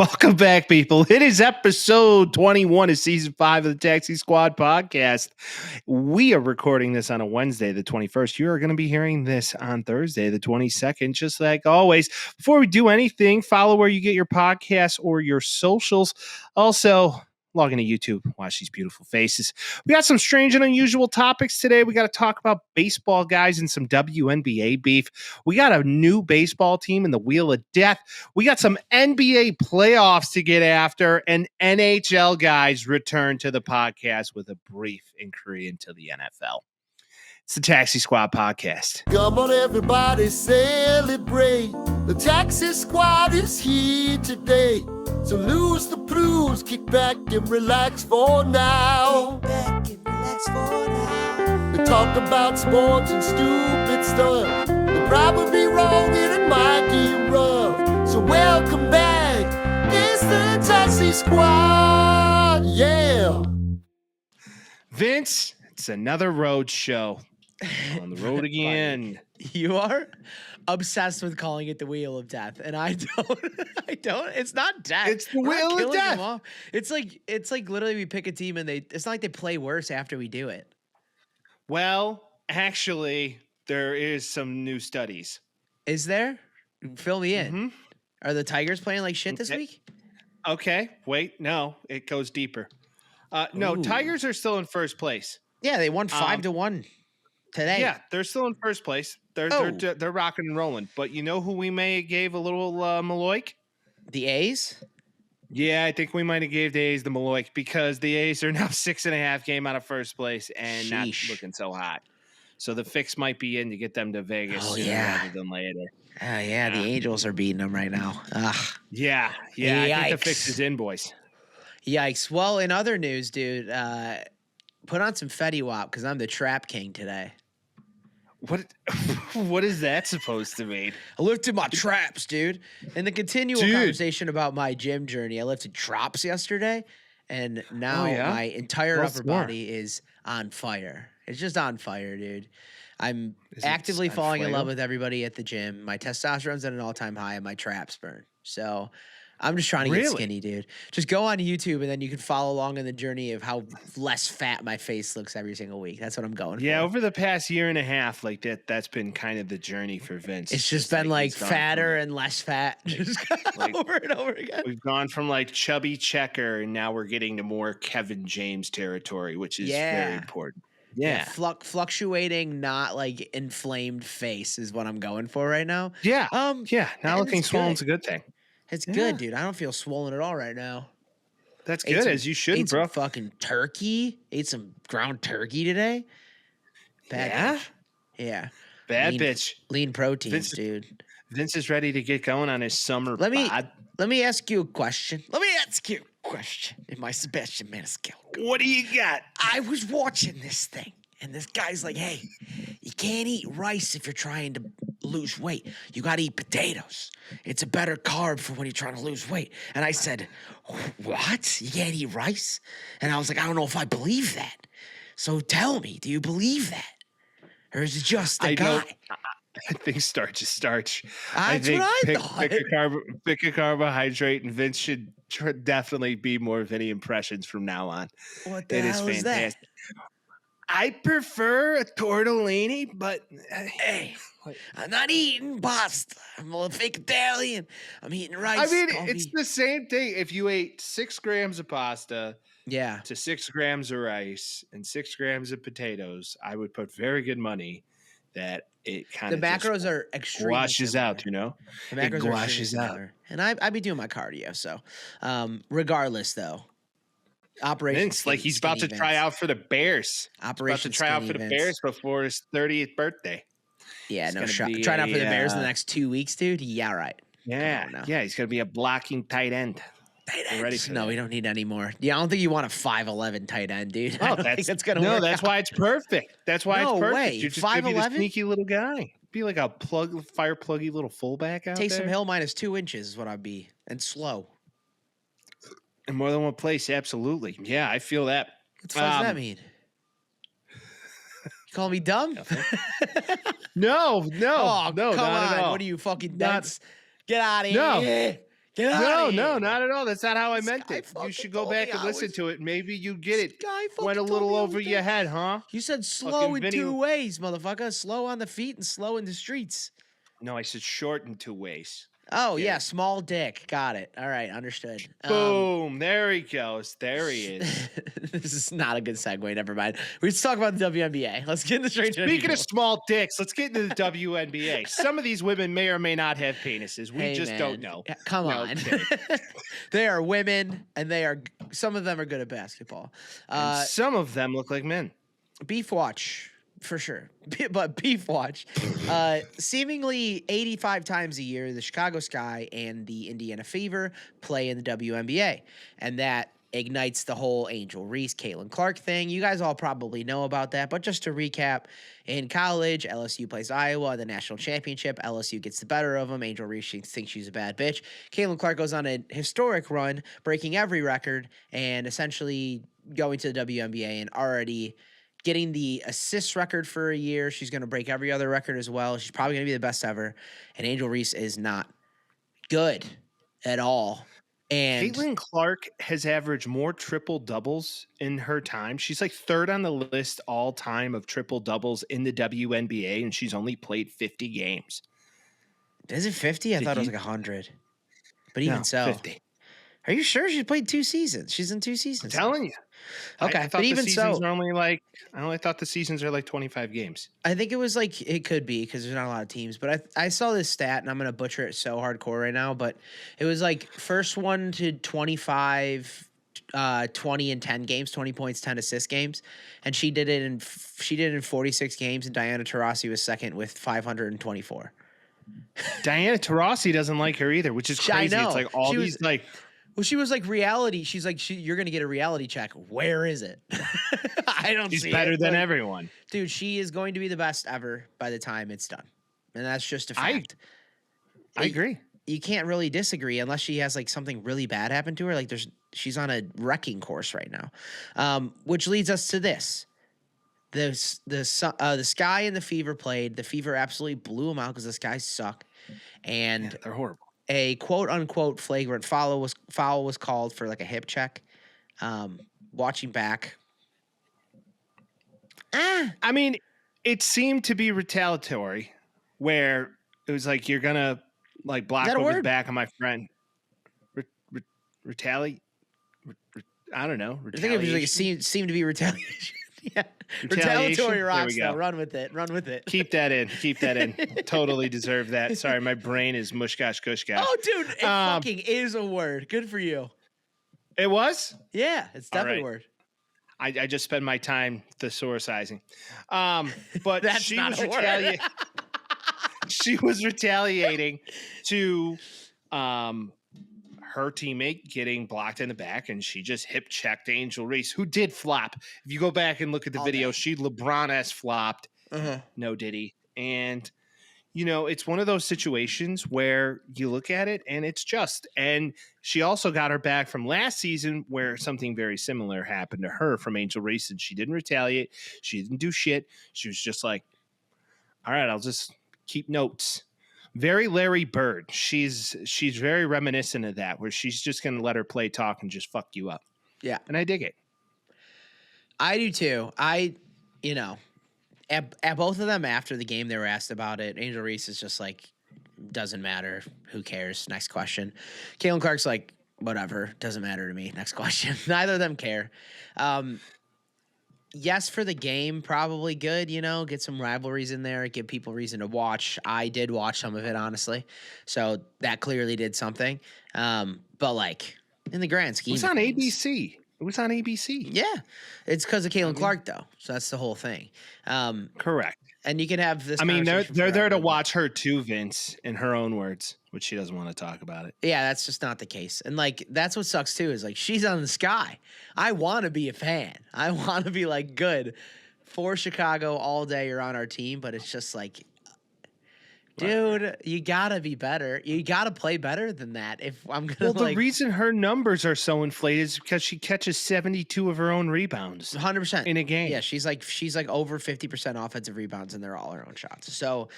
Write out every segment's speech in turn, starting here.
Welcome back, people. It is episode 21 of season 5 of the Taxi Squad podcast. We are recording this on a Wednesday, the 21st. You are going to be hearing this on Thursday, the 22nd, just like always. Before we do anything, follow where you get your podcasts or your socials. Also, log into YouTube, watch these beautiful faces. We got some strange and unusual topics today. We got to talk about baseball guys and some WNBA beef. We got a new baseball team in the Wheel of Death. We got some NBA playoffs to get after, and NHL guys return to the podcast with a brief inquiry into the NFL. It's the Taxi Squad podcast. Come on, everybody, celebrate. The Taxi Squad is here today. So lose the blues, kick back and relax for now. We talk about sports and stupid stuff. They're probably wrong and it might get rough. So welcome back. It's the Taxi Squad. Yeah. Vince, it's another road show. On the road again. You are obsessed with calling it the Wheel of Death, and I don't. It's not death. It's the Wheel of Death. It's like literally we pick a team and it's not like they play worse after we do it. Well, actually, there is some new studies. Is there? Fill me in. Mm-hmm. Are the Tigers playing like shit this week? Okay. Wait. No, it goes deeper. No, Ooh. Tigers are still in first place. Yeah, they won 5-1 today. Yeah, they're still in first place. They're rocking and rolling. But you know who we may have gave a little Maloik? The A's? Yeah, I think we might have gave the A's the Maloik because the A's are now 6.5 game out of first place and not looking so hot. So the fix might be in to get them to Vegas sooner rather than later. Yeah, the Angels are beating them right now. Ugh. Yeah. Yikes. I think the fix is in, boys. Yikes. Well, in other news, dude, put on some Fetty Wap because I'm the trap king today. What is that supposed to mean? I lifted my traps, dude. In the continual conversation about my gym journey, I lifted traps yesterday, and now my entire upper body is on fire. It's just on fire, dude. I'm actively falling in love with everybody at the gym. My testosterone's at an all-time high, and my traps burn. So I'm just trying to get skinny, dude. Just go on YouTube, and then you can follow along in the journey of how less fat my face looks every single week. That's what I'm going for. Yeah, over the past year and a half, like that's been kind of the journey for Vince. It's just been like fatter and less fat, just like, over and over again. We've gone from like chubby checker, and now we're getting to more Kevin James territory, which is very important. Yeah. Fluctuating, not like inflamed face is what I'm going for right now. Yeah. Now looking swollen's a good thing. It's good, dude. I don't feel swollen at all right now. That's good, as you should, bro. Some fucking turkey. Ate some ground turkey today. Bad bitch. Yeah. Bad bitch. Lean proteins, dude. Vince is ready to get going on his summer pod. Let me ask you a question. In my Sebastian Maniscalco. What do you got? I was watching this thing, and this guy's like, hey, you can't eat rice if you're trying to lose weight. You got to eat potatoes. It's a better carb for when you're trying to lose weight. And I said, what? You can't eat rice? And I was like, I don't know if I believe that. So tell me, do you believe that? Or is it just a guy? I think starch is starch. That's what I thought. Pick a carbohydrate, and Vince should definitely be more of any impressions from now on. What the hell is that? I prefer a tortellini, but hey, I'm not eating pasta. I'm a fake Italian. I'm eating rice. I mean, it's the same thing. If you ate 6 grams of pasta to 6 grams of rice and 6 grams of potatoes, I would put very good money that it kind of the macros are extremely washes similar. out, you know? The macros are washes out. And I be doing my cardio, so regardless though. Operation Vince, like he's about to try out for the Bears. Operation try out for the Bears before his 30th birthday. Yeah, no shot. Trying out for the Bears in the next 2 weeks, dude. Yeah, right. Yeah, he's gonna be a blocking tight end. Ready for we don't need any more. Yeah, I don't think you want a 5'11" tight end, dude. Oh, that's gonna work. That's why it's perfect. That's why it's perfect. Way. You're just gonna be the 5'11"? sneaky little guy. Be like a fire pluggy little fullback out there. Take some hill minus 2 inches is what I'd be, and slow. In more than one place, absolutely. Yeah, I feel that. What does that mean? You call me dumb? No, oh, no, come not on. at all. What are you, fucking nuts? Get out of here. Get out No, not at all. That's not how I meant guy it. You fucking should go told me back and I listen was- to it. Maybe you get it. Guy Went a fucking told little me I over was your dead. head, huh? You said slow Fucking in Vinny- 2 ways, motherfucker. Slow on the feet and slow in the streets. No, I said short in 2 ways. Oh, Get yeah, it. small dick. Got it. All right, understood. Boom. There he goes. There he is. This is not a good segue. Never mind. Let's talk about the WNBA. Let's get into straight to Speaking of small dicks, let's get into the WNBA. Some of these women may or may not have penises. We just don't know. Yeah, come No on. kidding. They are women, and some of them are good at basketball. And some of them look like men. Beef watch. For sure. But Beef Watch, seemingly 85 times a year, the Chicago Sky and the Indiana Fever play in the WNBA. And that ignites the whole Angel Reese, Caitlin Clark thing. You guys all probably know about that. But just to recap, in college, LSU plays Iowa, the national championship. LSU gets the better of them. Angel Reese thinks she's a bad bitch. Caitlin Clark goes on a historic run, breaking every record and essentially going to the WNBA and already getting the assist record for a year. She's going to break every other record as well. She's probably going to be the best ever. And Angel Reese is not good at all. And Caitlin Clark has averaged more triple doubles in her time. She's like 3rd on the list all time of triple doubles in the WNBA, and she's only played 50 games. Is it 50? I thought it was like 100. But even so. 50. Are you sure she's played 2 seasons? She's in 2 seasons. I'm telling you. Okay, I thought but even the seasons so, are only like I only thought the seasons are like 25 games. I think it was like it could be because there's not a lot of teams. But I saw this stat and I'm gonna butcher it so hardcore right now. But it was like first one to 25, 20 and 10 games, 20 points, 10 assist games, and she did it in 46 games. And Diana Taurasi was second with 524. Diana Taurasi doesn't like her either, which is crazy. I know. It's like all these like. Well, she was like reality. She's like, you're going to get a reality check. Where is it? I don't She's see better it. than Like, everyone. dude, she is going to be the best ever by the time it's done. And that's just a fact. I agree. You can't really disagree unless she has like something really bad happen to her. Like she's on a wrecking course right now. Which leads us to this. The Sky and the Fever played. The Fever absolutely blew them out because the Sky suck. And They're horrible. a quote unquote flagrant foul was called for like a hip check. Watching back. I mean, it seemed to be retaliatory where it was like, you're going to like block Is that a over the word? back of my friend. Retaliate? I don't know. I think it was like Retaliation? it seemed to be retaliation. Yeah. Retaliation? Retaliatory There rocks we go. though. Run with it. Keep that in. Keep that in. Totally deserve that. Sorry, my brain is mush gosh kush gosh. Oh, dude, it fucking is a word. Good for you. It was? Yeah, it's definitely a right. word. I just spend my time thesaurusizing. But That's she not was a word. retaliating. She was retaliating to her teammate getting blocked in the back, and she just hip checked Angel Reese, who did flop. If you go back and look at the All video, day. she LeBron-esque flopped. No diddy. And you know, it's one of those situations where you look at it and it's just. And she also got her back from last season where something very similar happened to her from Angel Reese, and she didn't retaliate. She didn't do shit. She was just like, all right, I'll just keep notes. Very Larry Bird. She's very reminiscent of that, where she's just going to let her play talk and just fuck you up. Yeah. And I dig it. I do too. At both of them after the game, they were asked about it. Angel Reese is just like, doesn't matter. Who cares? Next question. Caitlin Clark's like, whatever. Doesn't matter to me. Next question. Neither of them care. Yes, for the game, probably good, get some rivalries in there, give people reason to watch. I did watch some of it, honestly. So that clearly did something. But like in the grand scheme, It was on ABC. It was on ABC. Yeah. It's because of Caitlin Clark, though. So that's the whole thing. Correct. And you can have this. I mean, they're there to forever. watch her too, Vince, in her own words, which she doesn't want to talk about it. Yeah, that's just not the case. And like, that's what sucks too, is like, she's on the Sky. I want to be a fan. I want to be like good for Chicago all day. You're on our team, but it's just like, dude, you gotta be better. You gotta play better than that. If I'm gonna The reason her numbers are so inflated is because she catches 72 of her own rebounds 100% in a game. Yeah, she's like over 50% offensive rebounds, and they're all her own shots. So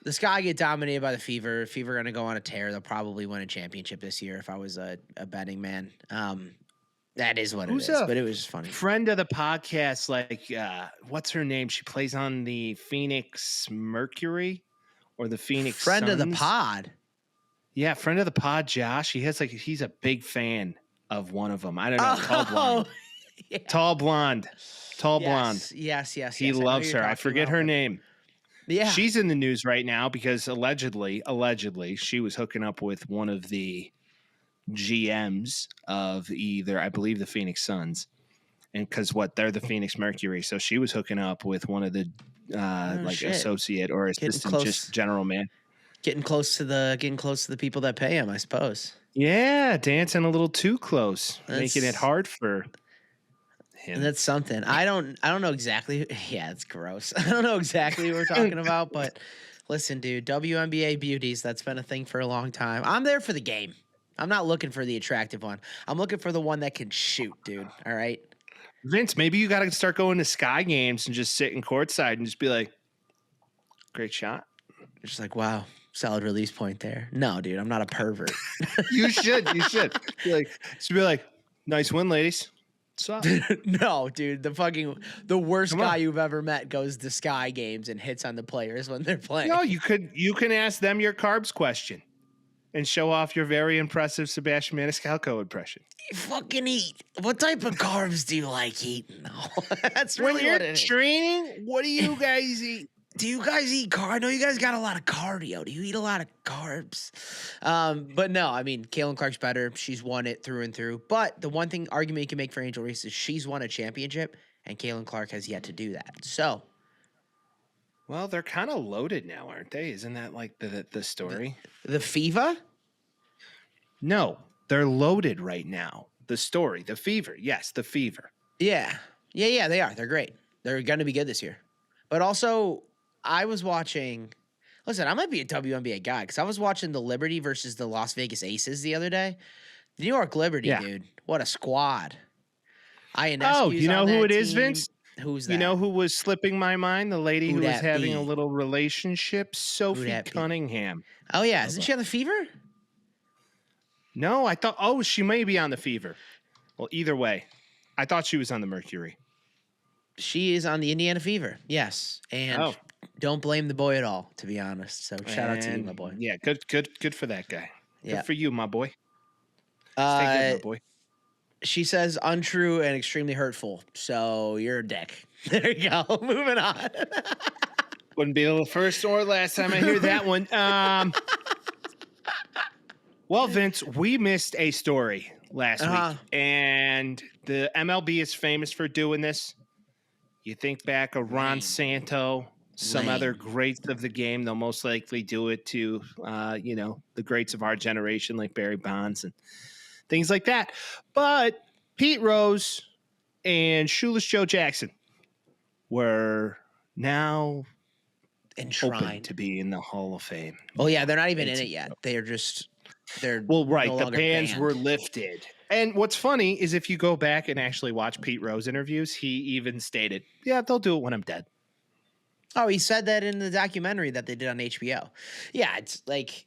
The Sky get dominated by the Fever. Fever going to go on a tear. They'll probably win a championship this year if I was a betting man. That is what Who's it is, but it was just funny. Friend of the podcast, what's her name? She plays on the Phoenix Mercury or the Phoenix Friend Suns. of the pod. Yeah, friend of the pod, Josh. He's a big fan of one of them. I don't know. Tall blonde. Yeah. Tall blonde. Blonde. Yes. He loves her. I forget her name. Yeah. She's in the news right now because allegedly, she was hooking up with one of the GMs of I believe the Phoenix Suns. And because they're the Phoenix Mercury. So she was hooking up with one of the associate or assistant just general man. Getting close to the people that pay him, I suppose. Yeah, dancing a little too close, making it hard for him. That's something. I don't know exactly. Yeah, it's gross. I don't know exactly what we're talking about, but listen, dude, WNBA beauties, that's been a thing for a long time. I'm there for the game. I'm not looking for the attractive one. I'm looking for the one that can shoot, dude. All right? Vince, maybe you got to start going to Sky games and just sit in courtside and just be like, great shot. Just like, wow, solid release point there. No, dude, I'm not a pervert. You should. Be like, nice win, ladies. What's up? No, dude, the worst guy you've ever met goes to Sky games and hits on the players when they're playing. No, you can ask them your carbs question and show off your very impressive Sebastian Maniscalco impression. You fucking eat. What type of carbs do you like eating? No, that's really when you're what it is. training. What do you guys eat? Do you guys eat I know you guys got a lot of cardio. Do you eat a lot of carbs? But no, I mean, Caitlin Clark's better. She's won it through and through. But the one argument you can make for Angel Reese is she's won a championship, and Caitlin Clark has yet to do that. So, well, they're kind of loaded now, aren't they? Isn't that like the story? The Fever? No, they're loaded right now. The story, the Fever. Yes, the Fever. Yeah, they are. They're great. They're going to be good this year. But also, I was watching. Listen, I might be a WNBA guy because I was watching the Liberty versus the Las Vegas Aces the other day. The New York Liberty, dude, what a squad! You know who it is, Vince? Who's that? You know who was slipping my mind? The lady who was having a little relationship, Sophie Cunningham. Oh yeah, isn't she on the Fever? No, I thought. Oh, she may be on the Fever. Well, either way, I thought she was on the Mercury. She is on the Indiana Fever, yes, and don't blame the boy at all, to be honest. So shout out to you, my boy. Yeah, good for that guy. Yeah. Good for you, my boy. Stay good, my boy. She says untrue and extremely hurtful. So you're a dick. There you go. Moving on. Wouldn't be the first or last time I hear that one. Well, Vince, we missed a story last week, and the MLB is famous for doing this. You think back of Ron Santo, some other greats of the game, they'll most likely do it to, the greats of our generation like Barry Bonds and things like that. But Pete Rose and Shoeless Joe Jackson were now enshrined to be in the Hall of Fame. Oh, yeah, they're not even in it yet. They're the bans were lifted. And what's funny is if you go back and actually watch Pete Rose interviews, he even stated, yeah, they'll do it when I'm dead. Oh, he said that in the documentary that they did on HBO. Yeah, it's like,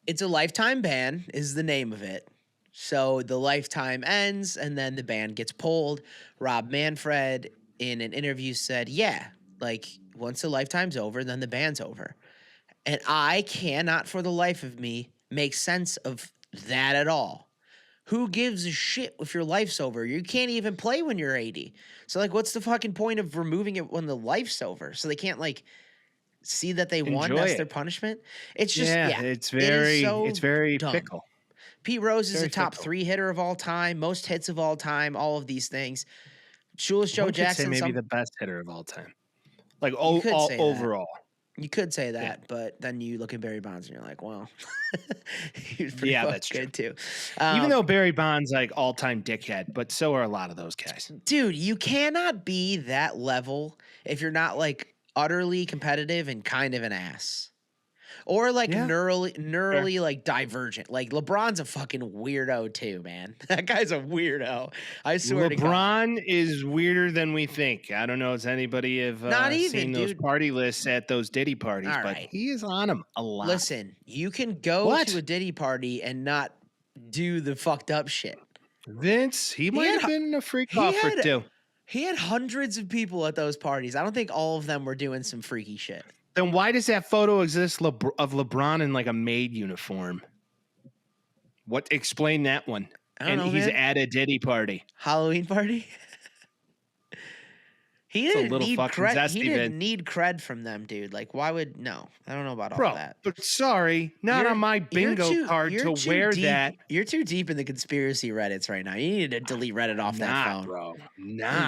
it's a lifetime ban is the name of it. So the lifetime ends and then the ban gets pulled. Rob Manfred in an interview said, yeah, like once the lifetime's over, then the ban's over. And I cannot for the life of me make sense of that at all. Who gives a shit if your life's over? You can't even play when you're 80. So, like, what's the fucking point of removing it when the life's over? So they can't, like, see that they won. That's their punishment. It's just, it's very dumb. fickle. Pete Rose is a top 3 hitter of all time, most hits of all time, all of these things. Shoeless Joe Jackson. Maybe the best hitter of all time. Like, overall. You could say that, but then you look at Barry Bonds and you're like, well, he was pretty that's good too. Even though Barry Bonds like all-time dickhead, but so are a lot of those guys. Dude, you cannot be that level if you're not like utterly competitive and kind of an ass. Or like neurally like divergent. Like LeBron's a fucking weirdo too, man. That guy's a weirdo. I swear to God. LeBron is weirder than we think. I don't know if anybody have seen those party lists at those Diddy parties, but he is on them a lot. Listen, you can go to a Diddy party and not do the fucked up shit. Vince, he might have been a freak off or two. He had hundreds of people at those parties. I don't think all of them were doing some freaky shit. Then why does that photo exist of LeBron in like a maid uniform? What? Explain that one. I don't know, he's man. at a Diddy party. Halloween party? He didn't need cred. He didn't need cred from them, dude. Like, why would no? I don't know about all that. But sorry, not on my bingo card to wear that. You're too deep in the conspiracy Reddits right now. You need to delete Reddit off that phone, bro.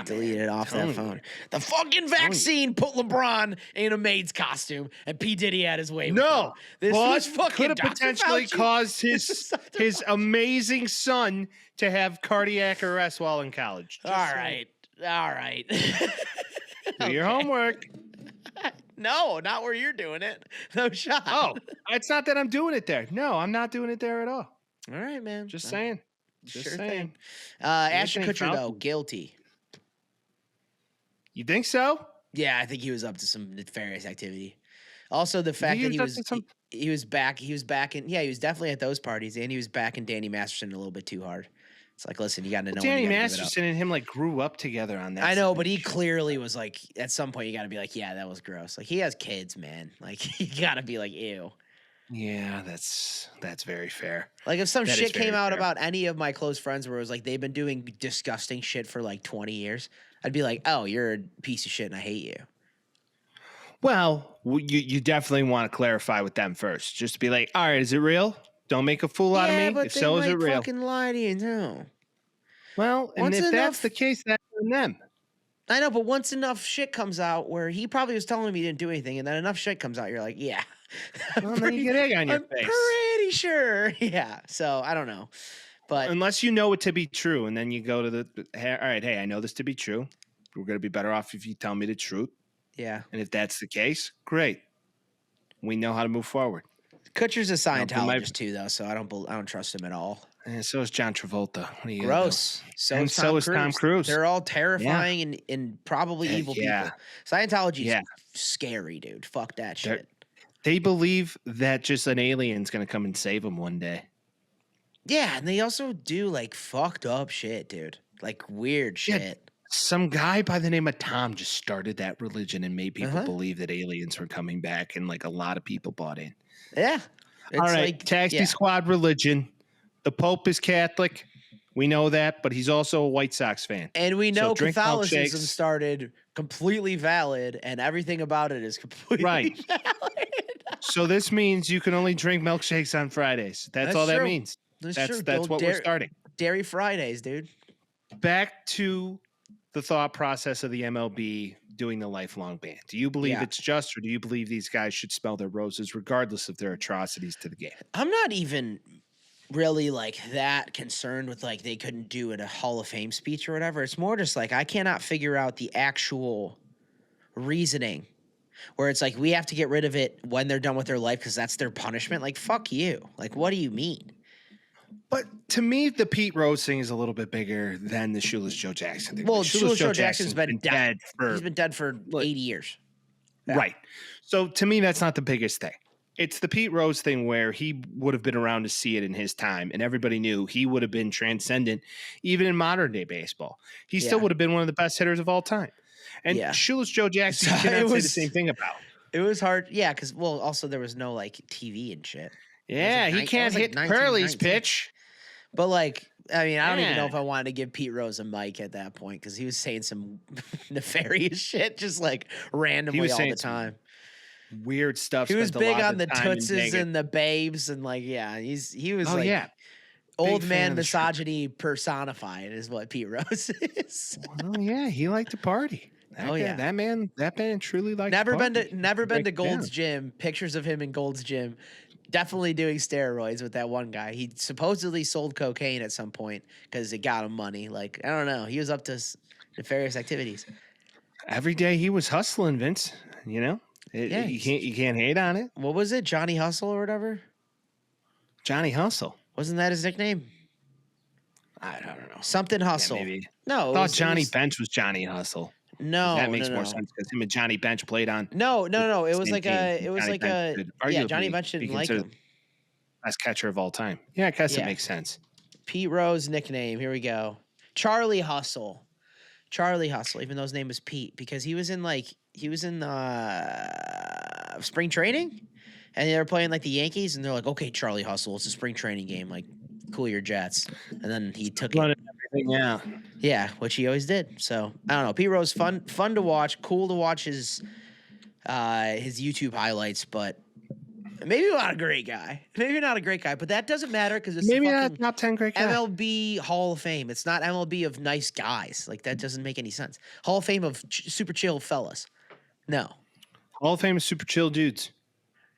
Delete it off that phone. The fucking vaccine put LeBron in a maid's costume, and P Diddy had his way. No, this was fucking could have potentially caused his amazing son to have cardiac arrest while in college. All right. Do your homework. No, not where you're doing it. No shot. Oh, it's not that I'm doing it there. No, I'm not doing it there at all. All right, man. Just saying. Just saying. Ashton Kutcher, though, guilty. You think so? Yeah, I think he was up to some nefarious activity. Also, the fact that he was back in, he was definitely at those parties, and he was back in Danny Masterson a little bit too hard. It's like, listen, you got to know. Danny Masterson and him like grew up together on that. I know, but he clearly was like, at some point, you got to be like, yeah, that was gross. Like, he has kids, man. Like, you got to be like, ew. Yeah, that's very fair. Like, if some shit came out about any of my close friends where it was like they've been doing disgusting shit for like 20 years, I'd be like, oh, you're a piece of shit and I hate you. Well, you definitely want to clarify with them first. Just to be like, all right, is it real? Don't make a fool out of me. But if so, is it real? Fucking lie to you, no. Well, and if that's the case, that's on them. I know, but once enough shit comes out where he probably was telling me he didn't do anything, and then enough shit comes out, you're like, yeah. Well, then you get egg on your face. Pretty sure. Yeah. So I don't know. But unless you know it to be true, and then you go to all right, hey, I know this to be true. We're going to be better off if you tell me the truth. Yeah. And if that's the case, great. We know how to move forward. Kutcher's a Scientologist too, though, so I don't trust him at all. And so is John Travolta. Gross. So is Tom Cruise. They're all terrifying and probably evil people. Scientology is scary, dude. Fuck that shit. They believe that just an alien's going to come and save them one day. Yeah, and they also do like fucked up shit, dude. Like weird shit. Yeah, some guy by the name of Tom just started that religion and made people believe that aliens were coming back, and like a lot of people bought in. Yeah. All right, like, Taxi Squad religion. The Pope is Catholic. We know that, but he's also a White Sox fan. And we know Catholicism started completely valid, and everything about it is completely valid. So this means you can only drink milkshakes on Fridays. That's all that means. That's what we're starting. Dairy Fridays, dude. Back to the thought process of the MLB doing the lifelong ban. Do you believe it's just, or do you believe these guys should smell their roses regardless of their atrocities to the game? I'm not even really like that concerned with like they couldn't do it a Hall of Fame speech or whatever. It's more just like I cannot figure out the actual reasoning where it's like we have to get rid of it when they're done with their life because that's their punishment. Like, fuck you. Like, what do you mean? But to me, the Pete Rose thing is a little bit bigger than the Shoeless Joe Jackson thing. Well, Shoeless Joe Jackson's been dead he's been dead for 80 years. Yeah. Right. So to me, that's not the biggest thing. It's the Pete Rose thing where he would have been around to see it in his time, and everybody knew he would have been transcendent, even in modern day baseball. He still would have been one of the best hitters of all time. And Shoeless Joe Jackson cannot say the same thing about. It was hard. Yeah, because, well, also there was no, like, TV and shit. Yeah, he can't hit Curly's pitch. But, like, I mean, I don't even know if I wanted to give Pete Rose a mic at that point because he was saying some nefarious shit just, like, randomly all the time. Weird stuff. He was big on the tootses and the babes and, like, he was old man misogyny personified is what Pete Rose is. Well, yeah, he liked to party. That man truly liked never been to Gold's Gym. Pictures of him in Gold's Gym. Definitely doing steroids with that one guy. He supposedly sold cocaine at some point because it got him money. Like, I don't know. He was up to nefarious activities. Every day he was hustling, Vince. You know, You can't hate on it. What was it? Johnny Hustle or whatever? Johnny Hustle. Wasn't that his nickname? I don't know. Something Hustle. Yeah, maybe. No. I thought Johnny Bench was Johnny Hustle. No. That makes more sense because him and Johnny Bench played on. No. It was like Johnny Bench didn't like him. Best catcher of all time. Yeah, I guess it makes sense. Pete Rose nickname. Here we go. Charlie Hustle. Charlie Hustle, even though his name was Pete, because he was in spring training, and they were playing like the Yankees, and they're like, "Okay, Charlie Hustle, it's a spring training game, like cool your Jets," and then he took it. Yeah, which he always did. So I don't know. Pete Rose, fun to watch, cool to watch his YouTube highlights, but maybe not a great guy. Maybe not a great guy, but that doesn't matter because it's maybe not top 10 great guy. MLB Hall of Fame. It's not MLB of nice guys. Like that doesn't make any sense. Hall of Fame of super chill fellas. No. Hall of Fame of super chill dudes.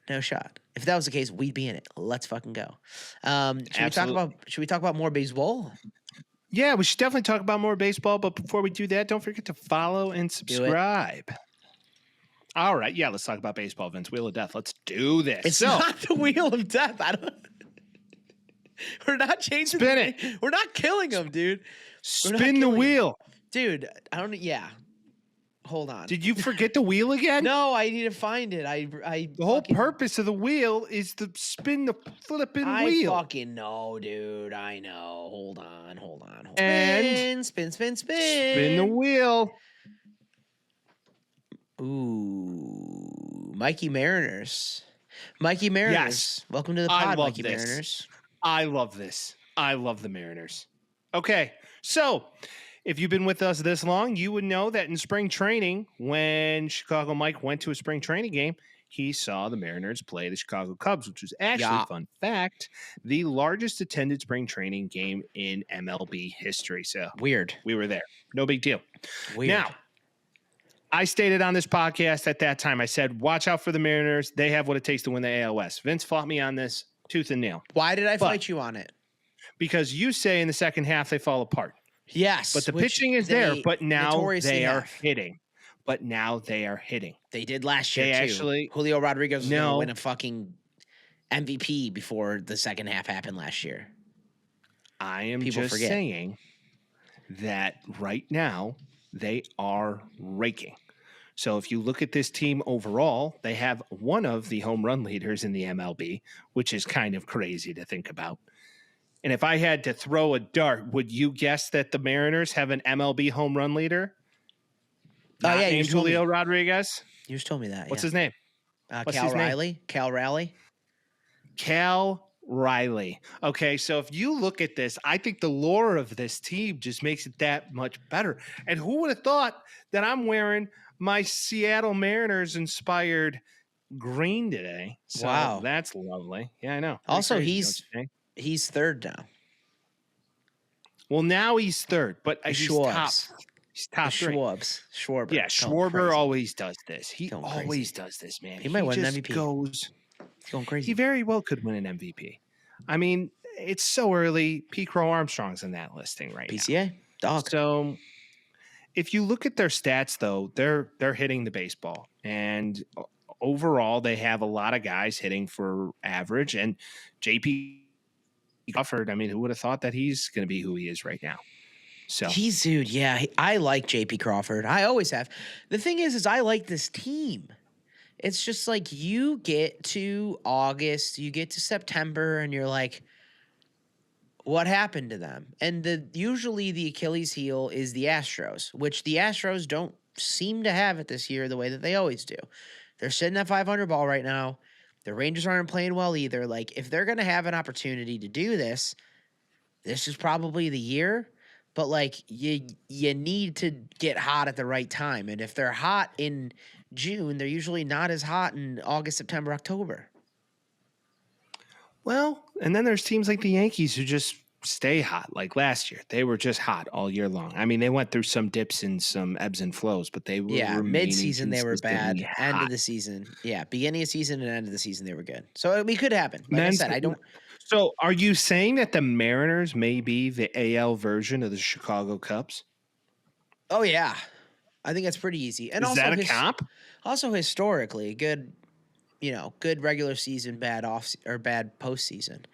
No shot. If that was the case, we'd be in it. Let's fucking go. Should we talk about more baseball? Yeah, we should definitely talk about more baseball. But before we do that, don't forget to follow and subscribe. All right. Yeah, let's talk about baseball, Vince. Wheel of Death. Let's do this. It's not the Wheel of Death. We're not changing. Spin it. We're not killing them, dude. Spin the wheel. Dude, yeah. Hold on. Did you forget the wheel again? No, I need to find it. The whole purpose of the wheel is to spin the flipping wheel. I fucking know, dude. I know. Hold on. And spin. Spin the wheel. Ooh, Mikey Mariners. Yes. Welcome to the pod, Mikey Mariners. I love this. I love the Mariners. Okay, so if you've been with us this long, you would know that in spring training, when Chicago Mike went to a spring training game, he saw the Mariners play the Chicago Cubs, which was actually, fun fact, the largest attended spring training game in MLB history. So weird. We were there. No big deal. Weird. Now, I stated on this podcast at that time, I said, watch out for the Mariners. They have what it takes to win the AL West. Vince fought me on this tooth and nail. Why did I fight you on it? Because you say in the second half they fall apart. Yes. But the pitching is there, but now they are hitting. They did last year, too. Actually, Julio Rodriguez was going to win a fucking MVP before the second half happened last year. I am saying that right now they are raking. So if you look at this team overall, they have one of the home run leaders in the MLB, which is kind of crazy to think about. And if I had to throw a dart, would you guess that the Mariners have an MLB home run leader? You Julio Rodriguez. You just told me that. What's his name? Cal Riley. Cal Riley. Okay, so if you look at this, I think the lore of this team just makes it that much better. And who would have thought that I'm wearing my Seattle Mariners inspired green today? So wow, that's lovely. Yeah, I know. Also, he's third now. Well, now he's third, but he's top. He's top three. Schwarber. Yeah, Schwarber always does this. He always does this, man. He might win an MVP. He's going crazy. He very well could win an MVP. I mean, it's so early. P. Crow Armstrong's in that listing right now. PCA dog. So if you look at their stats, though, they're hitting the baseball, and overall they have a lot of guys hitting for average. And JP Crawford, I mean, who would have thought that he's going to be who he is right now? So I like JP Crawford. I always have. The thing is I like this team. It's just like you get to August, you get to September, and you're like, what happened to them? And usually the Achilles heel is the Astros, which the Astros don't seem to have it this year the way that they always do. They're sitting at 500 ball right now. The Rangers aren't playing well either. Like, if they're going to have an opportunity to do this, this is probably the year. But, like, you need to get hot at the right time. And if they're hot in June, they're usually not as hot in August, September, October. Well, and then there's teams like the Yankees who just stay hot. Like last year, they were just hot all year long. I mean, they went through some dips and some ebbs and flows, but they were mid-season they were bad. Hot. End of the season, beginning of season and end of the season they were good. So it could happen. Like I said, I don't. So are you saying that the Mariners may be the AL version of the Chicago Cubs? Oh yeah, I think that's pretty easy. And is also that a comp? Also, historically, good regular season, bad postseason.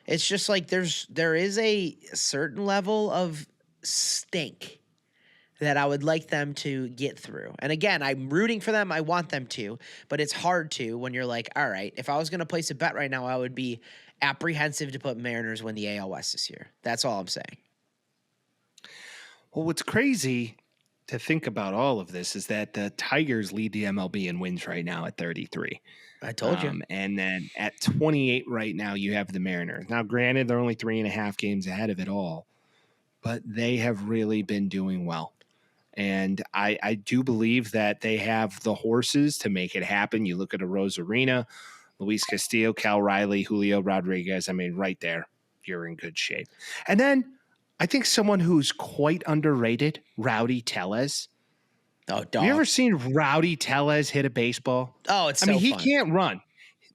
It's just like there is a certain level of stink that I would like them to get through. And again, I'm rooting for them. I want them to, but it's hard to when you're like, all right, if I was going to place a bet right now, I would be apprehensive to put Mariners win the AL West this year. That's all I'm saying. Well, what's crazy to think about all of this is that the Tigers lead the MLB in wins right now at 33. I told you. And then at 28 right now, you have the Mariners. Now, granted, they're only 3.5 games ahead of it all, but they have really been doing well. And I do believe that they have the horses to make it happen. You look at a Rosarina, Luis Castillo, Cal Riley, Julio Rodriguez. I mean, right there, you're in good shape. And then I think someone who's quite underrated, Rowdy Tellez. Oh, dog. Have you ever seen Rowdy Tellez hit a baseball? Oh, it's I mean, so he fun. can't run,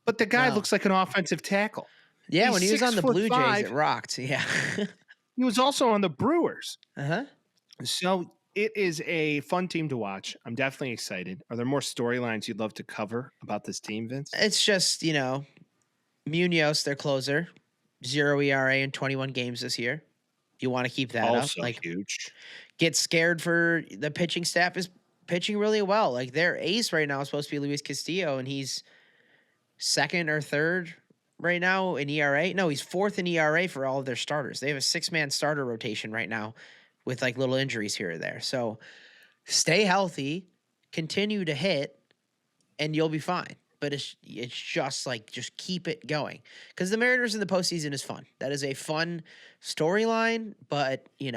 but the guy looks like an offensive tackle. Yeah, He's when he was on the Blue 6'5". Jays, it rocked. Yeah. He was also on the Brewers. Uh-huh. So it is a fun team to watch. I'm definitely excited. Are there more storylines you'd love to cover about this team, Vince? It's just, Munoz, their closer, 0 ERA in 21 games this year. You want to keep that also up. Like, huge. Get scared for the pitching staff is pitching really well. Like, their ace right now is supposed to be Luis Castillo, and he's second or third right now in ERA. No, he's fourth in ERA for all of their starters. They have a 6-man starter rotation right now with like little injuries here or there. So stay healthy, continue to hit, and you'll be fine. But it's just like, just keep it going. Because the Mariners in the postseason is fun. That is a fun storyline, but, you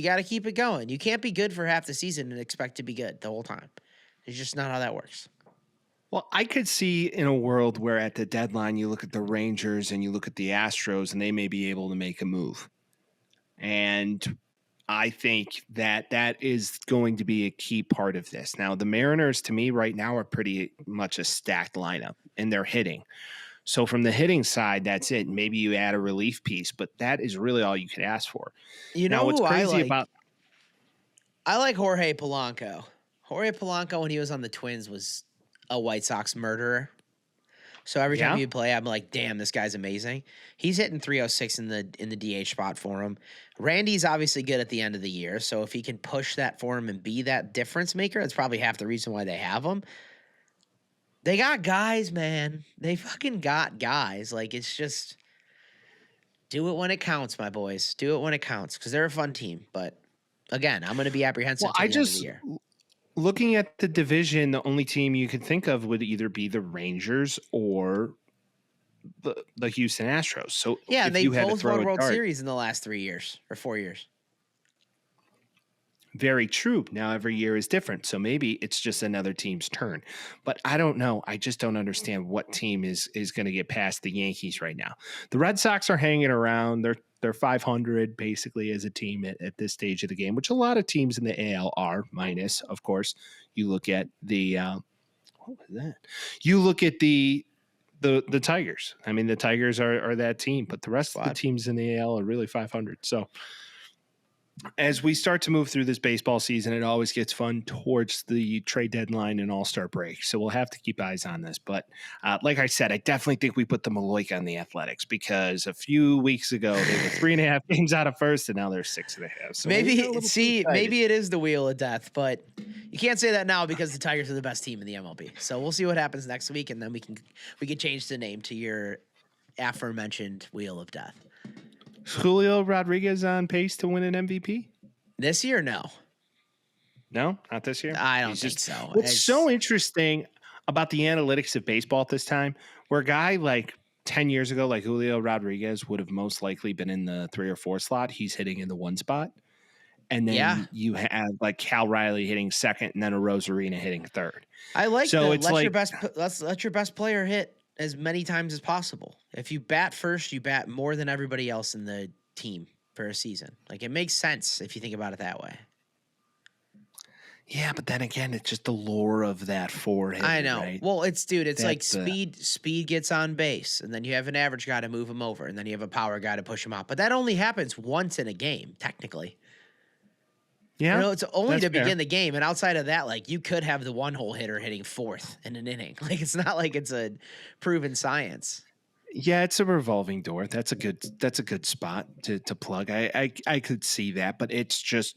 got to keep it going. You can't be good for half the season and expect to be good the whole time. It's just not how that works. Well, I could see in a world where at the deadline you look at the Rangers and you look at the Astros and they may be able to make a move. And I think that is going to be a key part of this. Now, the Mariners, to me, right now are pretty much a stacked lineup, and they're hitting. So from the hitting side, that's it. Maybe you add a relief piece, but that is really all you could ask for. What's crazy about? I like Jorge Polanco. Jorge Polanco, when he was on the Twins, was a White Sox murderer. So every time you play, I'm like, damn, this guy's amazing. He's hitting 306 in the DH spot for him. Randy's obviously good at the end of the year, so if he can push that for him and be that difference maker, that's probably half the reason why they have him. They got guys, man. They fucking got guys. Like, it's just do it when it counts, my boys. Do it when it counts, because they're a fun team. But again, I'm going to be apprehesive till the end of the year. Looking at the division, the only team you could think of would either be the Rangers or the Houston Astros. So yeah, they both won World Series in the last 3 years or 4 years. Very true. Now every year is different, so maybe it's just another team's turn. But I don't know. I just don't understand what team is going to get past the Yankees right now. The Red Sox are hanging around. They're 500 basically as a team at this stage of the game, which a lot of teams in the AL are, minus, of course. You look at the what was that? You look at the Tigers. I mean, the Tigers are that team, but the rest of the teams in the AL are really 500. So as we start to move through this baseball season, it always gets fun towards the trade deadline and all-star break. So we'll have to keep eyes on this. But like I said, I definitely think we put the Maloik on the Athletics, because a few weeks ago they were 3.5 games out of first, and now they're 6.5. So maybe it is the wheel of death, but you can't say that now because the Tigers are the best team in the MLB. So we'll see what happens next week, and then we can change the name to your aforementioned wheel of death. Is Julio Rodriguez on pace to win an MVP? This year, no. No, not this year? I don't think so. What's so interesting about the analytics of baseball at this time, where a guy like 10 years ago, like Julio Rodriguez, would have most likely been in the 3 or 4 slot, he's hitting in the 1 spot. And then you have like Cal Riley hitting second, and then a Rosarina hitting third. I like let your best player hit as many times as possible. If you bat first, you bat more than everybody else in the team for a season. Like, it makes sense if you think about it that way. Yeah, but then again, it's just the lore of that forward hitting, I know. Right? Well, it's like speed gets on base, and then you have an average guy to move him over, and then you have a power guy to push him out. But that only happens once in a game, technically. Yeah, it's only to fair. begin the game, and outside of that, like you could have the one-hole hitter hitting fourth in an inning. Like it's not like it's a proven science. Yeah, it's a revolving door. That's a good spot to plug. I could see that, but it's just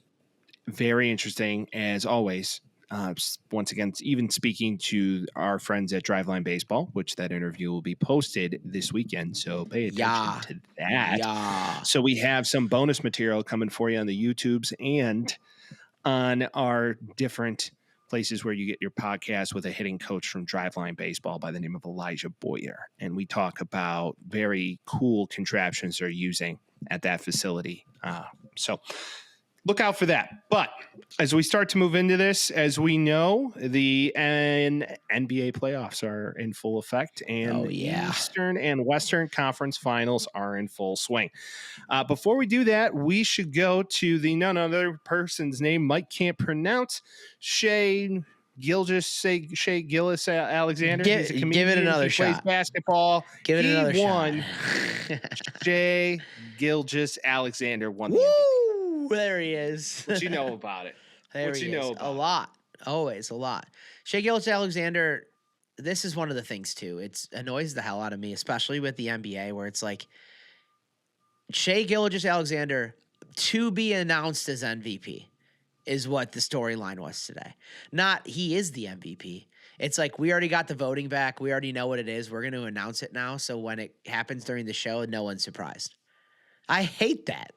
very interesting as always. Once again, even speaking to our friends at Driveline Baseball, which that interview will be posted this weekend. So pay attention to that. Yeah. So we have some bonus material coming for you on the YouTubes and on our different places where you get your podcast with a hitting coach from Driveline Baseball by the name of Elijah Boyer. And we talk about very cool contraptions they're using at that facility. So look out for that. But as we start to move into this, as we know, the NBA playoffs are in full effect, and the Eastern and Western Conference Finals are in full swing. Before we do that, we should go to the none other person's name Mike can't pronounce, Shea Gilgis Alexander. He's a comedian. Give it another he shot. Plays basketball. Give it another shot. Shea Gilgis Alexander won the MVP. There he is. What you know about it? There he is. A lot. Always a lot. Shea Gilgeous-Alexander, this is one of the things, too. It annoys the hell out of me, especially with the NBA, where it's like Shea Gilgeous-Alexander to be announced as MVP is what the storyline was today. Not he is the MVP. It's like we already got the voting back. We already know what it is. We're going to announce it now. So when it happens during the show, no one's surprised. I hate that.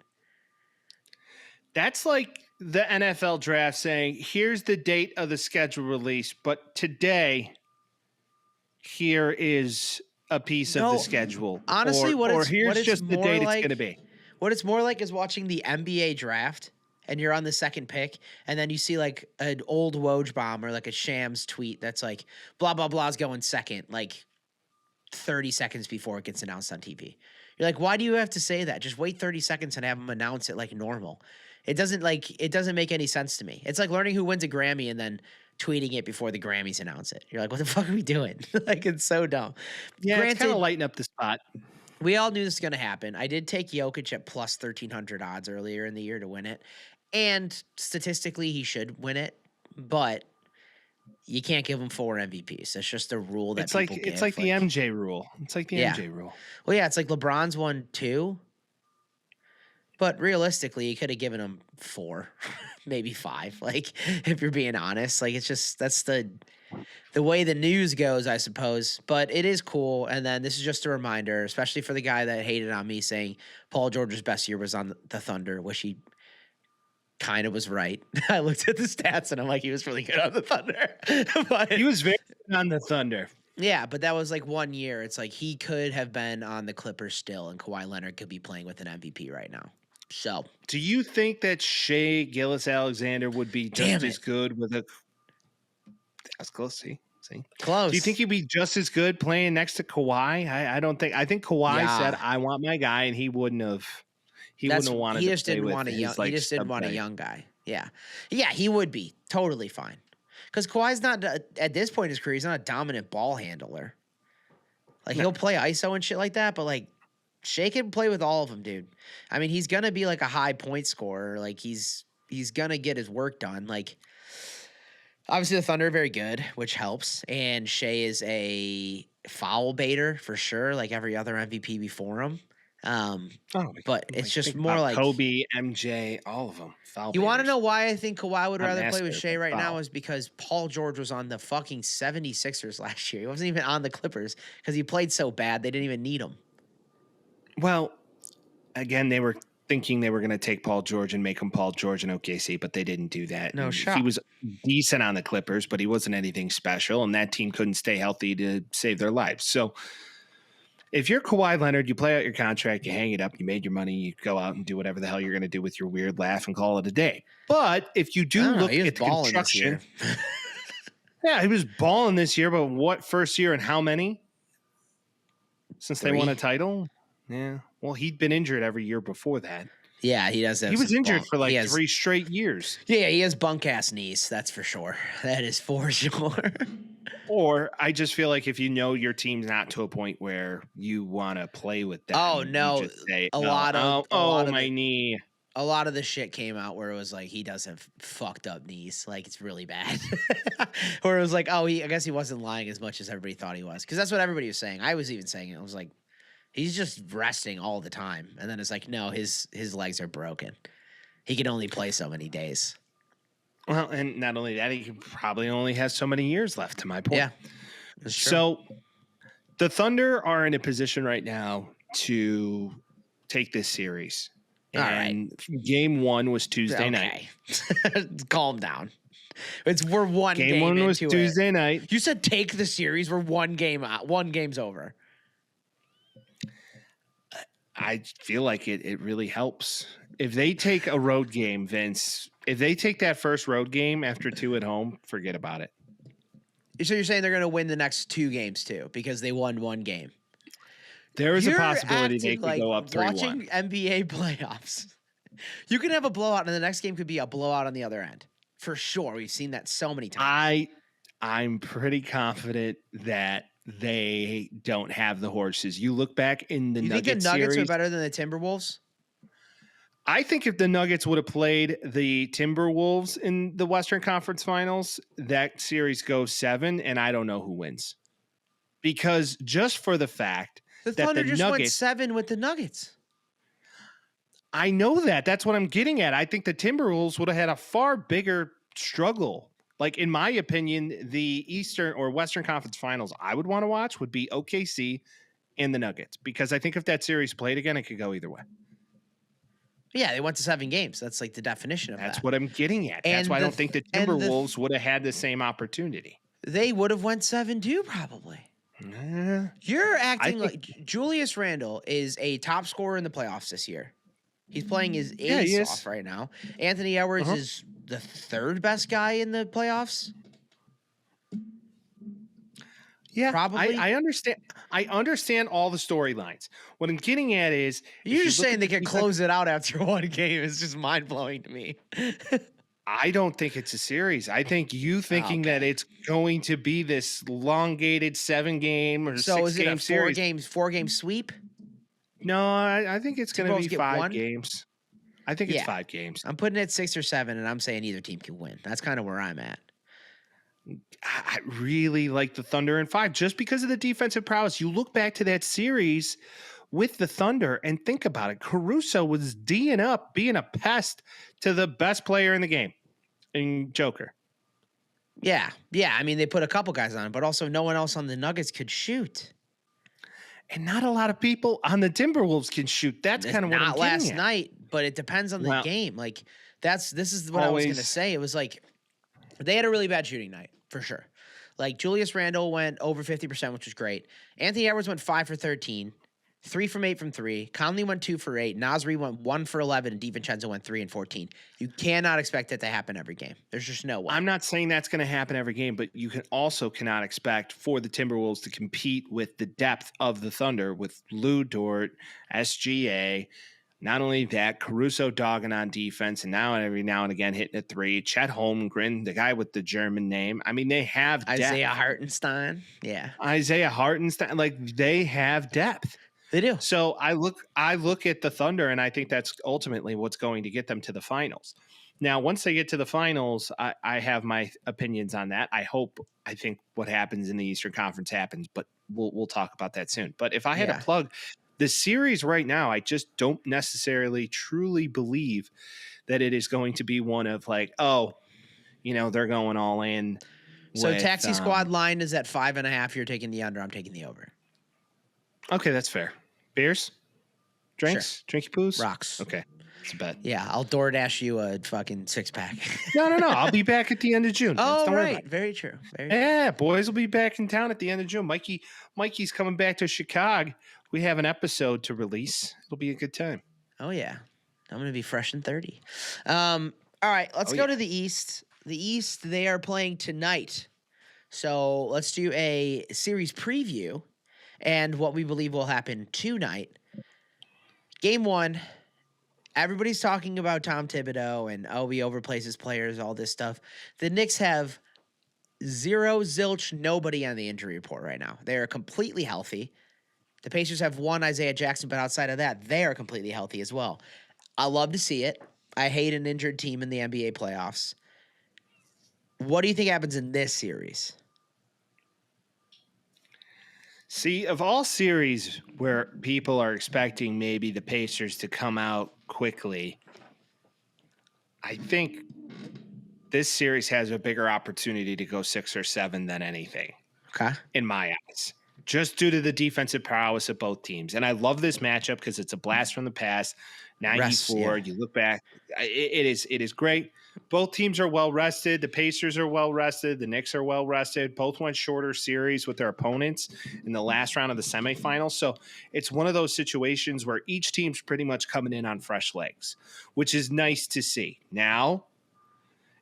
That's like the NFL draft saying, here's the date of the schedule release, but today, here is a piece of the schedule. Honestly, here's just the date it's going to be. What it's more like is watching the NBA draft, and you're on the second pick, and then you see like an old Woj bomb or like a Shams tweet that's like, blah, blah, blah's going second, like 30 seconds before it gets announced on TV. You're like, why do you have to say that? Just wait 30 seconds and have them announce it like normal. It doesn't make any sense to me. It's like learning who wins a Grammy and then tweeting it before the Grammys announce it. You're like, what the fuck are we doing? Like, it's so dumb. Yeah, Granted, it's kind of lighten up the spot. We all knew this was going to happen. I did take Jokic at plus 1,300 odds earlier in the year to win it. And statistically, he should win it. But you can't give him 4 MVPs. That's just a rule that people give. It's like the MJ rule. It's like the MJ rule. Well, yeah, it's like LeBron's won 2. But realistically, you could have given him 4, maybe 5. Like, if you're being honest, like it's just that's the way the news goes, I suppose. But it is cool. And then this is just a reminder, especially for the guy that hated on me saying Paul George's best year was on the Thunder, which he kind of was right. I looked at the stats and I'm like, he was really good on the Thunder. But he was very good on the Thunder. Yeah, but that was like 1 year. It's like he could have been on the Clippers still, and Kawhi Leonard could be playing with an MVP right now. So, do you think that Shea Gilgeous-Alexander would be just as good with a? That's close. See, close. Do you think he'd be just as good playing next to Kawhi? I don't think. I think Kawhi said, "I want my guy," and he wouldn't have. He wouldn't have wanted. He just to play didn't want a young. He just didn't want a young guy. Yeah, he would be totally fine. Because Kawhi's not at this point in his career. He's not a dominant ball handler. Like he'll play ISO and shit like that, but like. Shea can play with all of them, dude. I mean, he's gonna be like a high point scorer. Like he's gonna get his work done. Like obviously the Thunder are very good, which helps. And Shea is a foul baiter for sure, like every other MVP before him. But it's just more like Kobe, MJ, all of them. You want to know why I think Kawhi would rather play with Shea right now is because Paul George was on the fucking 76ers last year. He wasn't even on the Clippers because he played so bad they didn't even need him. Well, again, they were thinking they were going to take Paul George and make him Paul George in OKC, but they didn't do that. No shot. He was decent on the Clippers, but he wasn't anything special, and that team couldn't stay healthy to save their lives. So if you're Kawhi Leonard, you play out your contract, you hang it up, you made your money, you go out and do whatever the hell you're going to do with your weird laugh and call it a day. But if you do look at the construction, yeah, he was balling this year, but what first year and how many? Since 3. They won a title? Yeah. Well, he'd been injured every year before that. Yeah, he does. He was injured for like 3 straight years. Yeah, he has bunk ass knees. That's for sure. That is for sure. Or I just feel like if you know your team's not to a point where you want to play with them. Oh no, say, a lot of my knee. a lot of the shit came out where it was like he does have fucked up knees, like it's really bad. Where it was like, oh, I guess he wasn't lying as much as everybody thought he was, because that's what everybody was saying. I was even saying it. I was like, he's just resting all the time, and then it's like, no, his legs are broken. He can only play so many days. Well, and not only that, he probably only has so many years left. To my point, yeah. So the Thunder are in a position right now to take this series. And game 1 was Tuesday night. Calm down. We're one game. Game 1 was Tuesday night. You said take the series. We're one game out. One game's over. I feel like it really helps. If they take a road game, Vince, if they take that first road game after 2 at home, forget about it. So you're saying they're going to win the next 2 games too because they won one game? There is a possibility they could go up 3-1. Watching NBA playoffs, you can have a blowout, and the next game could be a blowout on the other end. For sure. We've seen that so many times. I'm pretty confident that they don't have the horses. You look back in the Nuggets series. You think the Nuggets are better than the Timberwolves? I think if the Nuggets would have played the Timberwolves in the Western Conference Finals, that series goes 7, and I don't know who wins. Because just for the fact the Thunder just went 7 with the Nuggets. I know that. That's what I'm getting at. I think the Timberwolves would have had a far bigger struggle. Like, in my opinion, the Eastern or Western Conference Finals I would want to watch would be OKC and the Nuggets. Because I think if that series played again, it could go either way. Yeah, they went to 7 games. That's like the definition of that. That's what I'm getting at. That's why I don't think the Timberwolves would have had the same opportunity. They would have went 7 too, probably. You're acting like Julius Randle is a top scorer in the playoffs this year. He's playing his ace off right now. Anthony Edwards is the 3rd best guy in the playoffs. Yeah, probably. I understand. I understand all the storylines. What I'm getting at is you're just saying they can close it out after one game. It's just mind blowing to me. I don't think it's a series. I think you thinking that it's going to be this elongated 7-game or 6-game series. 4-game sweep? No, I think it's going to be 5 games. I think it's 5 games. I'm putting it 6 or 7, and I'm saying either team can win. That's kind of where I'm at. I really like the Thunder in 5 just because of the defensive prowess. You look back to that series with the Thunder and think about it. Caruso was D'ing up, being a pest to the best player in the game, in Joker. Yeah. I mean, they put a couple guys on it, but also no one else on the Nuggets could shoot. And not a lot of people on the Timberwolves can shoot. That's kind of what I'm getting at. Not last night, but it depends on the game. Like, this is what I was going to say. It was like they had a really bad shooting night, for sure. Like, Julius Randle went over 50%, which was great. Anthony Edwards went 5 for 13. 3 from 8 from 3. Conley went 2 for 8. Nasri went 1 for 11, and DiVincenzo went 3 and 14. You cannot expect that to happen every game. There's just no way. I'm not saying that's going to happen every game, but you cannot expect for the Timberwolves to compete with the depth of the Thunder with Lou Dort, SGA. Not only that, Caruso dogging on defense, and now every now and again hitting a 3. Chet Holmgren, the guy with the German name. I mean, they have depth. Isaiah Hartenstein. Yeah. Isaiah Hartenstein. Like, they have depth. They do. So I look at the Thunder, and I think that's ultimately what's going to get them to the finals. Now, once they get to the finals, I have my opinions on that. I think what happens in the Eastern Conference happens, but we'll talk about that soon. But if I had to plug the series right now, I just don't necessarily truly believe that it is going to be one of like, they're going all in. So Taxi Squad line is at 5.5. You're taking the under. I'm taking the over. Okay, that's fair. Beers? Drinks? Sure. Drinky poos? Rocks. Okay. It's a bet. Yeah, I'll DoorDash you a fucking 6-pack. No. I'll be back at the end of June. Oh, right. Very true. Yeah, boys will be back in town at the end of June. Mikey's coming back to Chicago. We have an episode to release. It'll be a good time. Oh, yeah. I'm going to be fresh and 30. All right, let's go to the East. The East, they are playing tonight. So let's do a series preview and what we believe will happen tonight. Game 1, everybody's talking about Tom Thibodeau and, he overplays his players, all this stuff. The Knicks have nobody on the injury report right now. They are completely healthy. The Pacers have 1 Isaiah Jackson, but outside of that, they are completely healthy as well. I love to see it. I hate an injured team in the NBA playoffs. What do you think happens in this series? See, of all series where people are expecting maybe the Pacers to come out quickly, I think this series has a bigger opportunity to go 6 or 7 than anything. Okay. In my eyes, just due to the defensive prowess of both teams. And I love this matchup because it's a blast from the past. 94, you look back, it is great. Both teams are well rested. The Pacers are well rested. The Knicks are well rested. Both went shorter series with their opponents in the last round of the semifinals. So it's one of those situations where each team's pretty much coming in on fresh legs, which is nice to see. Now,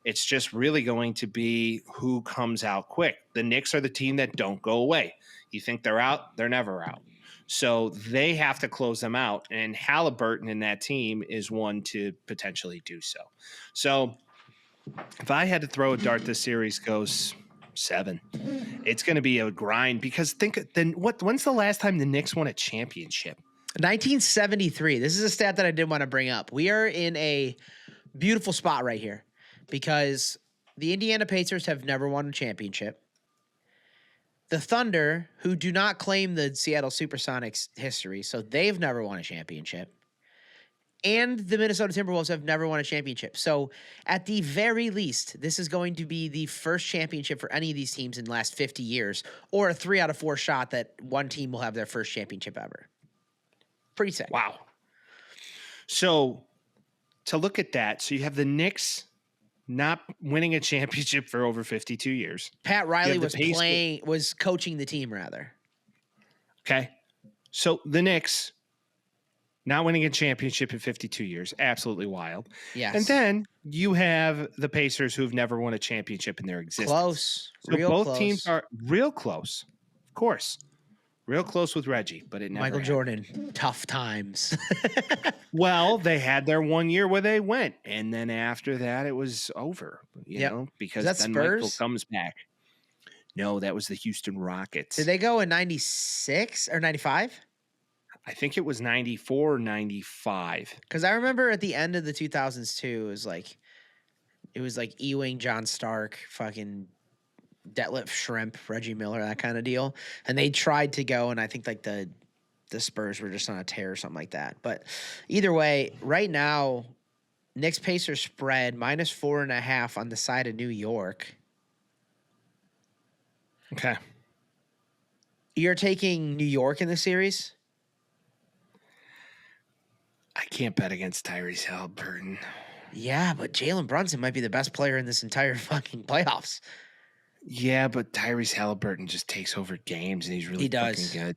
it's just really going to be who comes out quick. The Knicks are the team that don't go away. You think they're out, they're never out. So they have to close them out, and Halliburton in that team is one to potentially do so. So if I had to throw a dart, this series goes 7. It's going to be a grind because when's the last time the Knicks won a championship? 1973. This is a stat that I did want to bring up. We are in a beautiful spot right here because the Indiana Pacers have never won a championship. The Thunder, who do not claim the Seattle Supersonics history, so they've never won a championship. And the Minnesota Timberwolves have never won a championship. So at the very least, this is going to be the first championship for any of these teams in the last 50 years, or a 3 out of 4 shot that one team will have their first championship ever. Pretty sick. Wow. So to look at that, so you have the Knicks not winning a championship for over 52 years. Pat Riley was coaching the team rather. Okay. So the Knicks not winning a championship in 52 years. Absolutely wild. Yes. And then you have the Pacers who've never won a championship in their existence. Close. So both close. teams are real close. Of course. Real close with Reggie, but it never Michael happened. Jordan, tough times. Well, they had their 1 year where they went, and then after that, it was over. You know, because then Spurs? Michael comes back. No, that was the Houston Rockets. Did they go in 96 or 95? I think it was 94 or 95. Because I remember at the end of the 2000s too, it was like Ewing, John Stark, fucking Detlef Shrimp, Reggie Miller, that kind of deal. And they tried to go, and I think like the Spurs were just on a tear or something like that. But either way, right now, Knicks Pacers spread -4.5 on the side of New York. Okay. You're taking New York in the series? I can't bet against Tyrese Halliburton. Yeah, but Jalen Brunson might be the best player in this entire fucking playoffs. Yeah, but Tyrese Halliburton just takes over games, and he's really fucking good.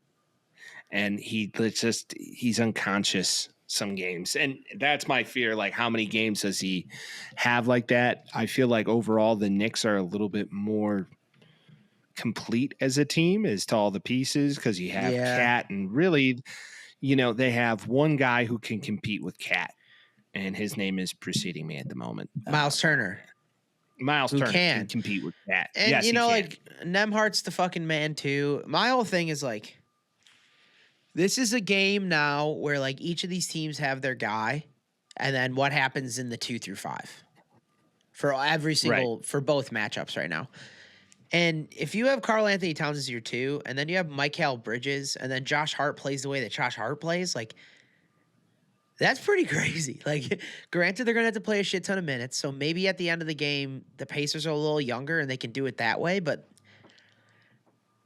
And he's unconscious some games. And that's my fear. Like, how many games does he have like that? I feel like overall the Knicks are a little bit more complete as a team as to all the pieces because you have Cat, and really, they have one guy who can compete with Cat, and his name is preceding me at the moment. Miles Turner. Miles Turner can compete with Cat. And, yes, like, Nemhart's the fucking man, too. My whole thing is, like, this is a game now where, like, each of these teams have their guy, and then what happens in the 2 through 5 for every single for both matchups right now. And if you have Karl Anthony Towns as your 2, and then you have Mikal Bridges, and then Josh Hart plays the way that Josh Hart plays, like, that's pretty crazy. Like, granted, they're going to have to play a shit ton of minutes, so maybe at the end of the game, the Pacers are a little younger and they can do it that way, but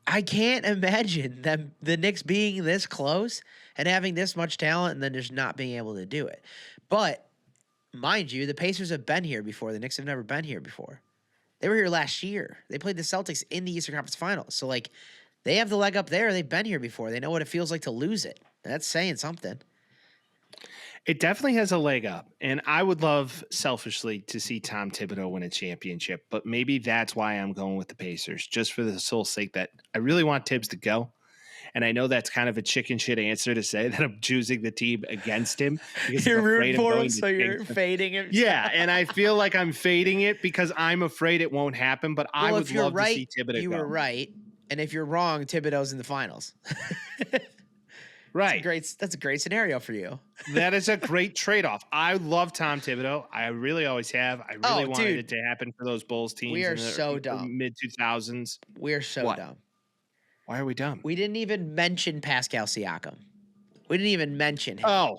I can't imagine them, the Knicks being this close and having this much talent and then just not being able to do it. But, mind you, the Pacers have been here before. The Knicks have never been here before. They were here last year. They played the Celtics in the Eastern Conference Finals. So, like, they have the leg up there. They've been here before. They know what it feels like to lose it. That's saying something. It definitely has a leg up. And I would love, selfishly, to see Tom Thibodeau win a championship. But maybe that's why I'm going with the Pacers, just for the sole sake that I really want Tibbs to go. And I know that's kind of a chicken shit answer to say that I'm choosing the team against him. You're rooting for him, so you're fading him. Yeah, and I feel like I'm fading it because I'm afraid it won't happen. But I would love to see Thibodeau You were right. And if you're wrong, Thibodeau's in the finals. Right. That's a great scenario for you. That is a great trade-off. I love Tom Thibodeau. I really always have. I really wanted it to happen for those Bulls teams. We are in the so dumb. Mid-2000s. We're so dumb. Why are we dumb? We didn't even mention Pascal Siakam. We didn't even mention him. Oh,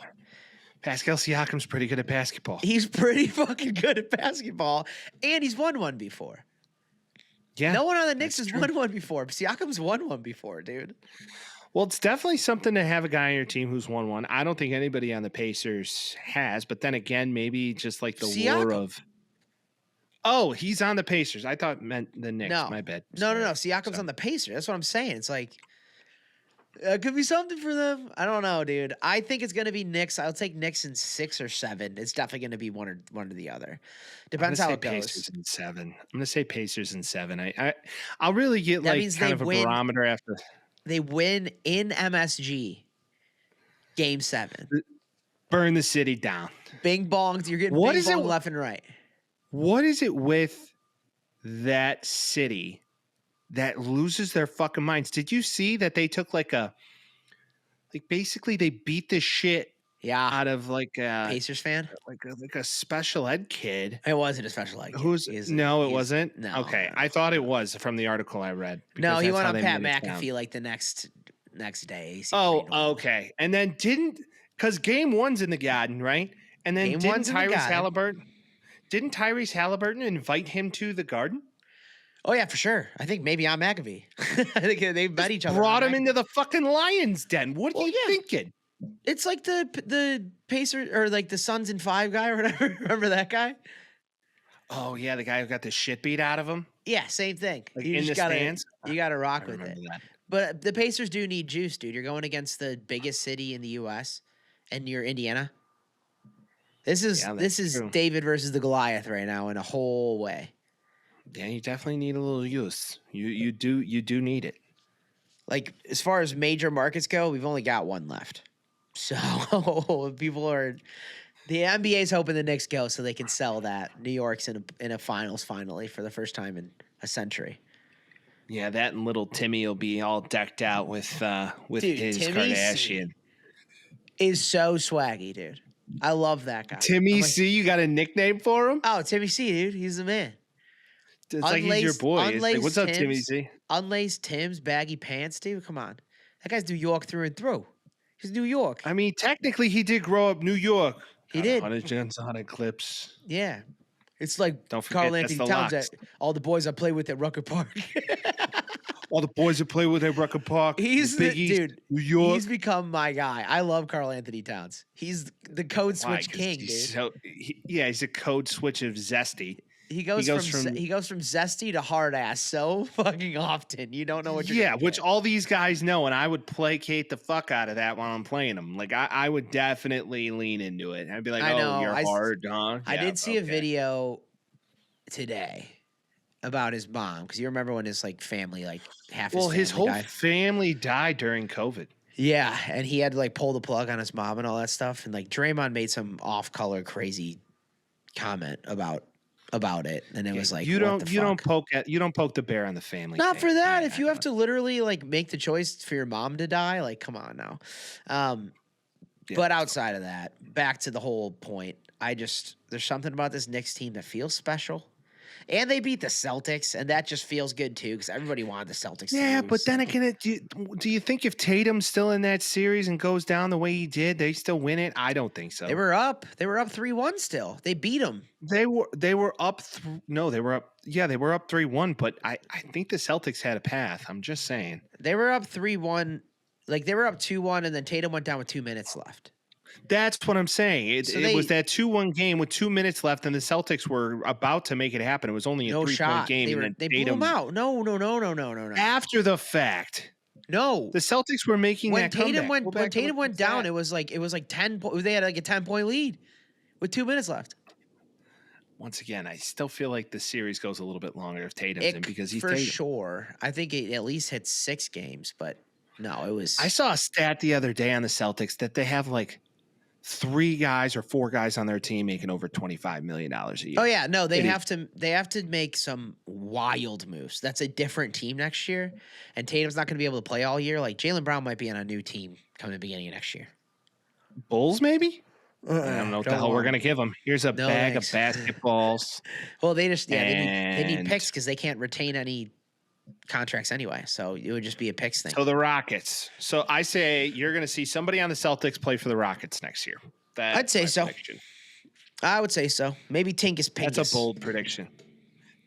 Pascal Siakam's pretty good at basketball. He's pretty fucking good at basketball, and he's won one before. Yeah, no one on the Knicks has won one before. Siakam's won one before, dude. Well, it's definitely something to have a guy on your team who's won one. I don't think anybody on the Pacers has, but then again, maybe just like the lure of. Oh, he's on the Pacers. I thought meant the Knicks. No. My bad. No. Siakam's on the Pacers. That's what I'm saying. It's like could be something for them. I don't know, dude. I think it's gonna be Knicks. I'll take Knicks in 6 or 7. It's definitely gonna be one or the other. Depends how it goes. Pacers in 7. I'm gonna say Pacers in 7. I'll really get that like kind of a barometer after. They win in MSG. Game 7. Burn the city down. Bing bongs. You're getting bing bong left and right. What is it with that city that loses their fucking minds? Did you see that they took basically they beat the shit out of like a Pacers fan? Like a special ed kid. It wasn't a special ed kid. It wasn't? No. Okay. I thought it was from the article I read. No, he went on Pat McAfee like the next day. Oh, okay. And then because game 1's in the Garden, right? And then didn't Tyrese Halliburton invite him to the Garden? Oh, yeah, for sure. I think maybe on McAfee. I think they met each other. Brought him into the fucking Lions den. What are you thinking? It's like the Pacers or like the Suns in 5 guy or whatever. Remember that guy? Oh, yeah, the guy who got the shit beat out of him? Yeah, same thing. Like in the stands? You got to rock with it. That. But the Pacers do need juice, dude. You're going against the biggest city in the U.S. and you're Indiana. This is true. David versus the Goliath right now in a whole way. Yeah, you definitely need a little use. You do need it. Like as far as major markets go, we've only got one left. So the NBA's hoping the Knicks go so they can sell that. New York's in a finals finally for the first time in a century. Yeah, that and little Timmy will be all decked out with his Timmy Kardashian. Is so swaggy, dude. I love that guy. Timmy C, you got a nickname for him? Oh, Timmy C, dude. He's the man. It's like he's your boy. Like, what's up, Timmy C? Unlaced Tim's, baggy pants, dude. Come on. That guy's New York through and through. He's New York. I mean, technically, he did grow up New York. He did. 100 clips. Yeah. It's like Carl Anthony Towns. All the boys I play with at Rucker Park. All the boys that play with at Rucker Park. He's the dude. New York. He's become my guy. I love Carl Anthony Towns. He's the code switch king, dude. He's a code switch of zesty. He goes from zesty to hard ass so fucking often. You don't know what you're gonna which get. all these guys know, and I would placate the fuck out of that while I'm playing them. Like I would definitely lean into it. I'd be like, you're hard, huh? I did see a video today about his mom because you remember when his like family, like half his whole died. family died during COVID. Yeah, and he had to like pull the plug on his mom and all that stuff. And like Draymond made some off-color crazy comment about it, and it was like you don't poke the bear on the family. Not thing. for that. If you have to literally like make the choice for your mom to die, like come on now. But outside of that, back to the whole point. There's something about this Knicks team that feels special. And they beat the Celtics, and that just feels good too because everybody wanted the Celtics to lose. Yeah, but then again, do you think if Tatum's still in that series and goes down the way he did, they still win it? I don't think so. They were up 3-1 still. They beat them. They were up. They were up. Yeah, they were up 3-1. But I think the Celtics had a path. I'm just saying. They were up 3-1. Like they were up 2-1, and then Tatum went down with 2 minutes left. That's what I'm saying. It was that 2-1 game with 2 minutes left, and the Celtics were about to make it happen. It was only a 3-point game. They blew them out. No. After the fact. No. The Celtics were making that comeback. When Tatum went down, it was like 10 points. They had like a 10-point lead with 2 minutes left. Once again, I still feel like the series goes a little bit longer if Tatum's in because he's for Tatum. Sure. I think it at least hit 6 games, but no, it was. I saw a stat the other day on the Celtics that they have like 3 guys or 4 guys on their team making over $25 million a year. Oh yeah, no, they have to make some wild moves. That's a different team next year, and Tatum's not going to be able to play all year. Like Jaylen Brown might be on a new team come the beginning of next year. Bulls, maybe? I don't know what the hell we're going to give them. Here's a bag of basketballs. Well, they need picks because they can't retain any contracts anyway. So it would just be a picks thing. So the Rockets. So I say you're going to see somebody on the Celtics play for the Rockets next year. I'd say so. Prediction. I would say so. Maybe Tinkus Pinkus. That's a bold prediction.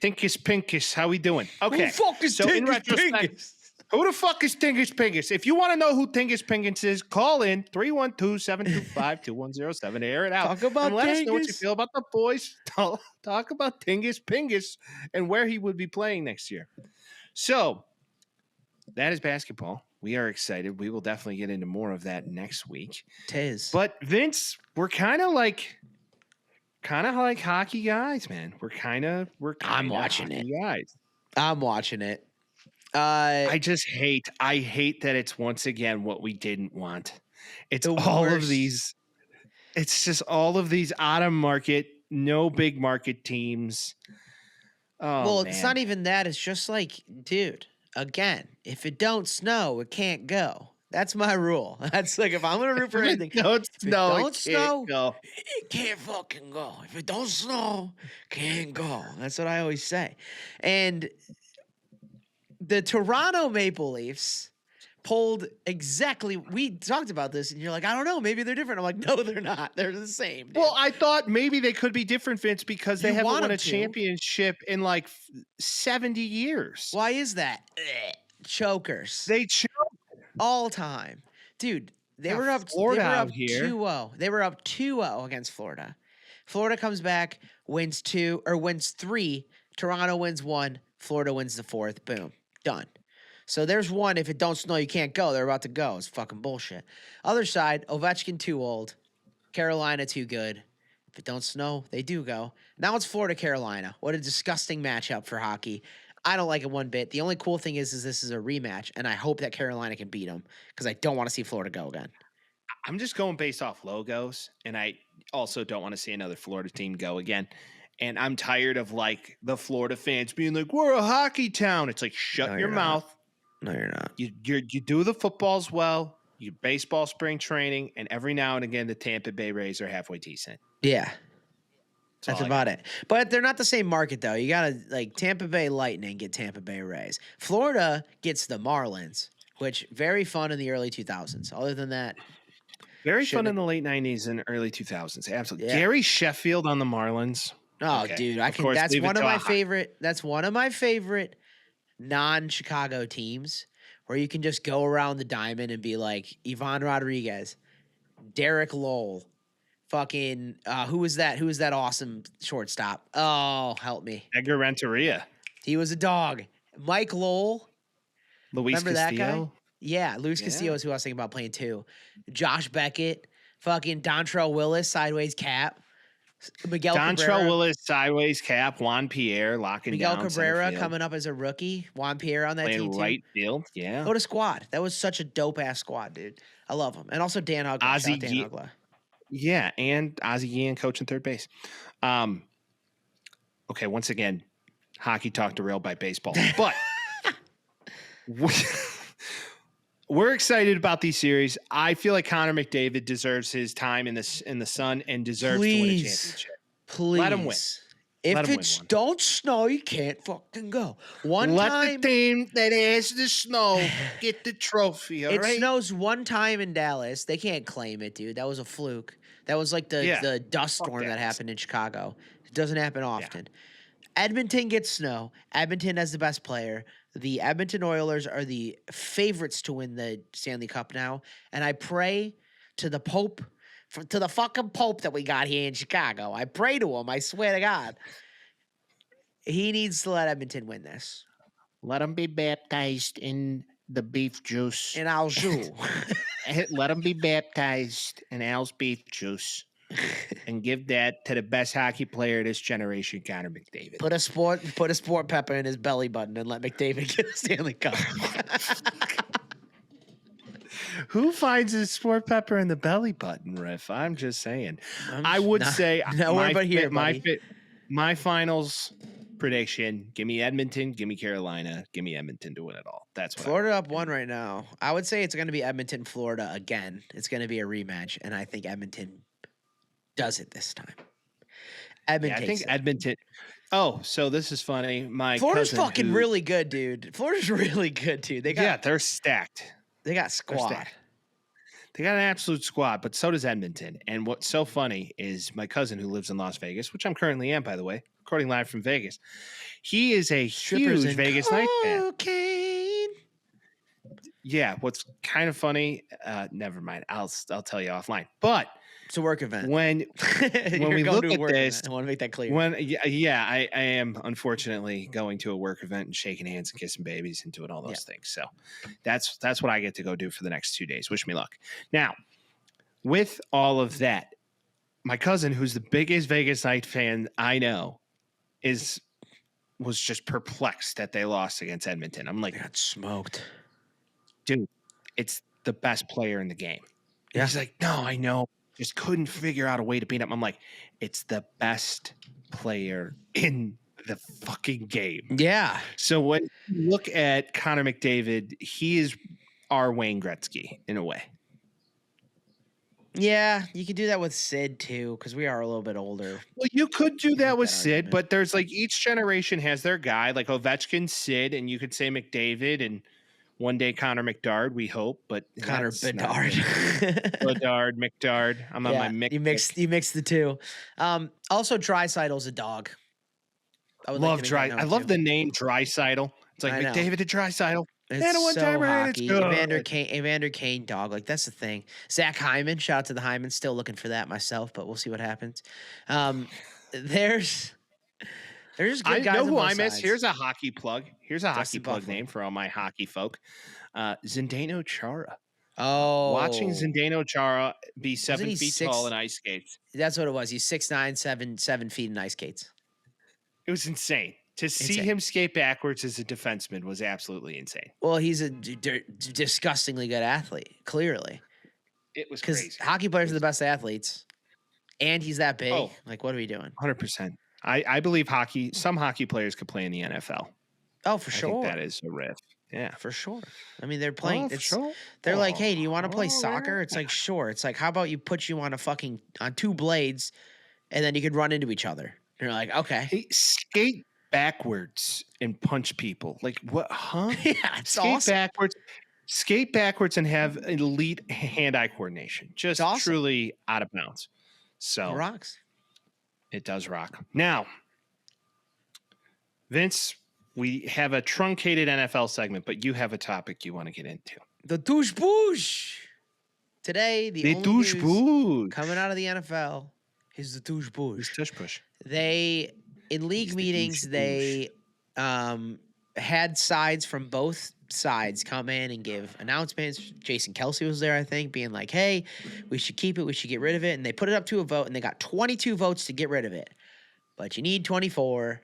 Tinkus Pinkus. How we doing? Okay. Who the fuck is Tinkus Pinkus? Who the fuck is Tingus Pingus? If you want to know who Tingus Pingus is, call in 312-725-2107. Air it out. Talk about and let us know what you feel about the boys. Talk about Tingus Pingus and where he would be playing next year. So that is basketball. We are excited. We will definitely get into more of that next week. Tis. But Vince, we're kind of like hockey guys, man. I'm watching it. Guys. I'm watching it. I hate that it's once again what we didn't want. It's all of these. It's just all of these out of market, no big market teams. Oh, well, it's not even that. It's just like, dude, again, if it don't snow, it can't go. That's my rule. That's like, if I'm going to root for anything, if it don't snow, it can't fucking go. If it don't snow, can't go. That's what I always say. And the Toronto Maple Leafs pulled exactly. We talked about this, and you're like, I don't know, maybe they're different. I'm like, no, they're not. They're the same. Dude. Well, I thought maybe they could be different, Vince, because they haven't won a championship in like 70 years. Why is that? Chokers. They choke all time, dude. They were up 2-0. They were up 2-0 against Florida. Florida comes back, wins 3. Toronto wins 1. Florida wins the 4th. Boom. Done. So there's one. If it don't snow, you can't go. They're about to go. It's fucking bullshit. Other side, Ovechkin too old. Carolina too good. If it don't snow, they do go. Now it's Florida-Carolina. What a disgusting matchup for hockey. I don't like it one bit. The only cool thing is this is a rematch, and I hope that Carolina can beat them because I don't want to see Florida go again. I'm just going based off logos, and I also don't want to see another Florida team go again. And I'm tired of like the Florida fans being like, "We're a hockey town." It's like, shut your mouth. No, you're not. You do the footballs well. You baseball spring training, and every now and again, the Tampa Bay Rays are halfway decent. Yeah, that's about it. But they're not the same market though. You gotta like Tampa Bay Lightning get Tampa Bay Rays. Florida gets the Marlins, which very fun in the early 2000s. Other than that, very fun in the late 90s and early 2000s. Absolutely. Yeah. Gary Sheffield on the Marlins. Oh, okay. Dude, that's one of my favorite. That's one of my favorite non-Chicago teams where you can just go around the diamond and be like Ivan Rodriguez, Derek Lowell, fucking who was that? Who was that awesome shortstop? Oh, help me. Edgar Renteria. He was a dog. Mike Lowell. Luis Remember Castillo? That guy? Yeah, Luis Castillo is who I was thinking about playing too. Josh Beckett, fucking Dontrell Willis, sideways cap. Dontrell Willis, sideways cap. Juan Pierre locking down. Miguel Cabrera coming up as a rookie. Juan Pierre on that team too. Right field, yeah. What a squad! That was such a dope ass squad, dude. I love him, and also Dan Ugla. Yeah, and Ozzie Guillen coaching third base. Okay, once again, hockey talk derailed by baseball, but we're excited about these series. I feel like Connor McDavid deserves his time in the sun and deserves to win a championship. Please. Let him win. If it don't snow, you can't fucking go. Let the team that has the snow get the trophy, all right? It snows one time in Dallas. They can't claim it, dude. That was a fluke. That was like the dust storm that happened in Chicago. It doesn't happen often. Yeah. Edmonton gets snow. Edmonton has the best player. The Edmonton Oilers are the favorites to win the Stanley Cup now. And I pray to the Pope, to the fucking Pope that we got here in Chicago. I pray to him. I swear to God. He needs to let Edmonton win this. Let him be baptized in the beef juice. In Al's juice. Let him be baptized in Al's beef juice. And give that to the best hockey player of this generation, Connor McDavid. Put a sport pepper in his belly button and let McDavid get a Stanley Cup. Who finds his sport pepper in the belly button, Riff? I'm just saying. I would say my finals prediction. Give me Edmonton. Give me Carolina. Give me Edmonton to win it all. That's what Florida up 1 right now. I would say it's going to be Edmonton, Florida again. It's going to be a rematch, and I think Edmonton does it this time. Edmonton. I think Edmonton. Oh, so this is funny. My Florida's cousin fucking really good, dude. Florida's really good, dude. They're stacked. They got squad. They got an absolute squad, but so does Edmonton. And what's so funny is my cousin who lives in Las Vegas, which I'm currently am, by the way, recording live from Vegas. He is a huge Vegas night fan. Yeah, what's kind of funny, never mind. I'll tell you offline. But it's a work event. When we look at this, I want to make that clear. I am unfortunately going to a work event and shaking hands and kissing babies and doing all those things. So that's what I get to go do for the next 2 days. Wish me luck. Now, with all of that, my cousin, who's the biggest Vegas night fan I know, was just perplexed that they lost against Edmonton. I'm like, they got smoked, dude. It's the best player in the game. Yeah. He's like, no, I know. Just couldn't figure out a way to beat him. I'm like, it's the best player in the fucking game. Yeah. So when you look at Connor McDavid, he is our Wayne Gretzky in a way. Yeah, you could do that with Sid too, because we are a little bit older. Well, you could do that with Sid, but there's like each generation has their guy, like Ovechkin, Sid, and you could say McDavid and one day Connor McDard, we hope, but Connor Bedard. Bedard, McDard. I'm on my mix. You mix the two. Also, Draisaitl's a dog. I love the name Draisaitl. It's like McDavid to Draisaitl. It's so hockey. Evander Kane dog. Like, that's the thing. Zach Hyman. Shout out to the Hyman. Still looking for that myself, but we'll see what happens. There's good guys. I know who I miss. Sides. Here's a hockey plug. Here's a hockey plug name for all my hockey folk. Zdeno Chara. Oh. Watching Zdeno Chara be 7 feet tall in ice skates. That's what it was. He's 6'9", 7 feet in ice skates. It was insane. To see him skate backwards as a defenseman was absolutely insane. Well, he's a disgustingly good athlete, clearly. It was crazy. Because hockey players are the best athletes. And he's that big. Oh, like, what are we doing? 100%. I believe some hockey players could play in the NFL. Oh, for sure. I think that is a riff. Yeah, for sure. I mean, they're playing. They're like, hey, do you want to play soccer? It's like, sure. It's like, how about you put you on on 2 blades, and then you could run into each other. And you're like, okay. Hey, skate backwards and punch people. Like, what? Huh? Yeah, it's awesome. Skate backwards and have elite hand-eye coordination. Just truly out of bounds. So it rocks. It does rock. Now, Vince, we have a truncated NFL segment, but you have a topic you want to get into. The Tush Push. Today, the only Tush news coming out of the NFL is the Tush Push. Tush Push. In league meetings, they had sides from both sides come in and give announcements. Jason Kelsey was there, I think, being like, hey, we should keep it, we should get rid of it. And they put it up to a vote, and they got 22 votes to get rid of it. But you need 24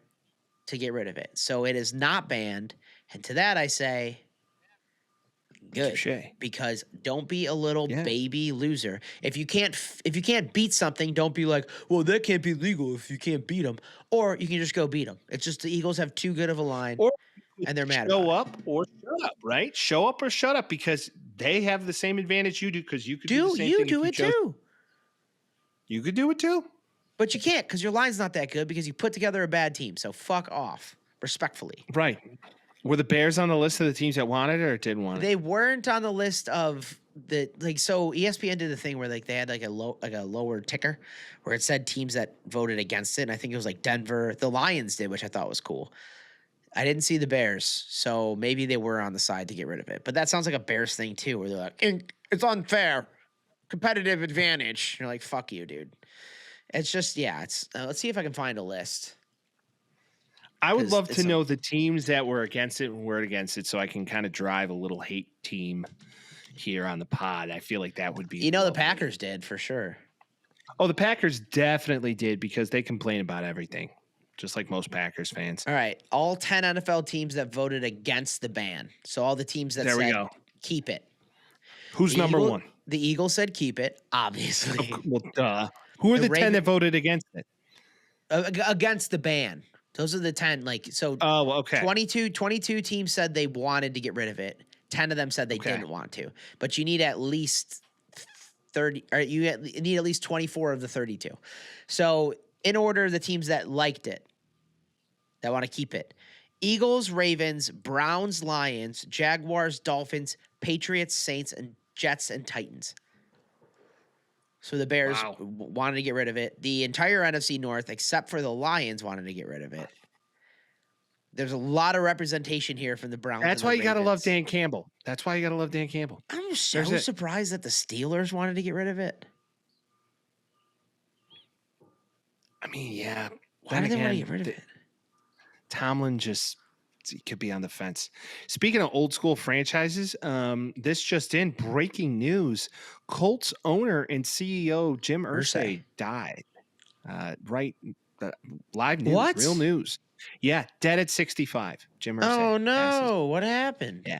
to get rid of it. So it is not banned. And to that I say, good. Touché. Because don't be a little baby loser. If you can't beat something, don't be like, well, that can't be legal if you can't beat them. Or you can just go beat them. It's just the Eagles have too good of a line. And they're mad about it. Show up or shut up, right? Show up or shut up, because they have the same advantage you do, because you could do the same thing. Do it too. You could do it too. But you can't, because your line's not that good, because you put together a bad team. So fuck off, respectfully. Right. Were the Bears on the list of the teams that wanted it or didn't want it? They weren't on the list of the so ESPN did the thing where they had a lower ticker where it said teams that voted against it. And I think it was like Denver. The Lions did, which I thought was cool. I didn't see the Bears, so maybe they were on the side to get rid of it. But that sounds like a Bears thing too, where they're like, it's unfair, competitive advantage. You're like, fuck you, dude. It's just let's see if I can find a list. I would love to know the teams that were against it and were against it, so I can kind of drive a little hate team here on the pod. I feel like that would be. The Packers did for sure. Oh, the Packers definitely did, because they complain about everything, just like most Packers fans. All right, all 10 NFL teams that voted against the ban. So all the teams that said keep it. Who's number one? The Eagles said keep it, obviously. Well, duh. Who are the 10 that voted against it? Against the ban. Those are the 10. Oh, okay. 22 teams said they wanted to get rid of it. 10 of them said they didn't want to. But you need at least 30, or you need at least 24 of the 32. So in order, the teams that liked it, that want to keep it: Eagles, Ravens, Browns, Lions, Jaguars, Dolphins, Patriots, Saints, and Jets and Titans. So the Bears wanted to get rid of it. The entire NFC North, except for the Lions, wanted to get rid of it. There's a lot of representation here from the Browns. That's why you got to love Dan Campbell. I'm so surprised that the Steelers wanted to get rid of it. I mean, yeah. Why do they want to get rid of it? Tomlin he could be on the fence. Speaking of old school franchises, this just in, breaking news: Colts owner and CEO Jim Irsay died. Live news, what? Real news. Yeah, dead at 65. Jim Irsay. Oh no! What happened? Yeah.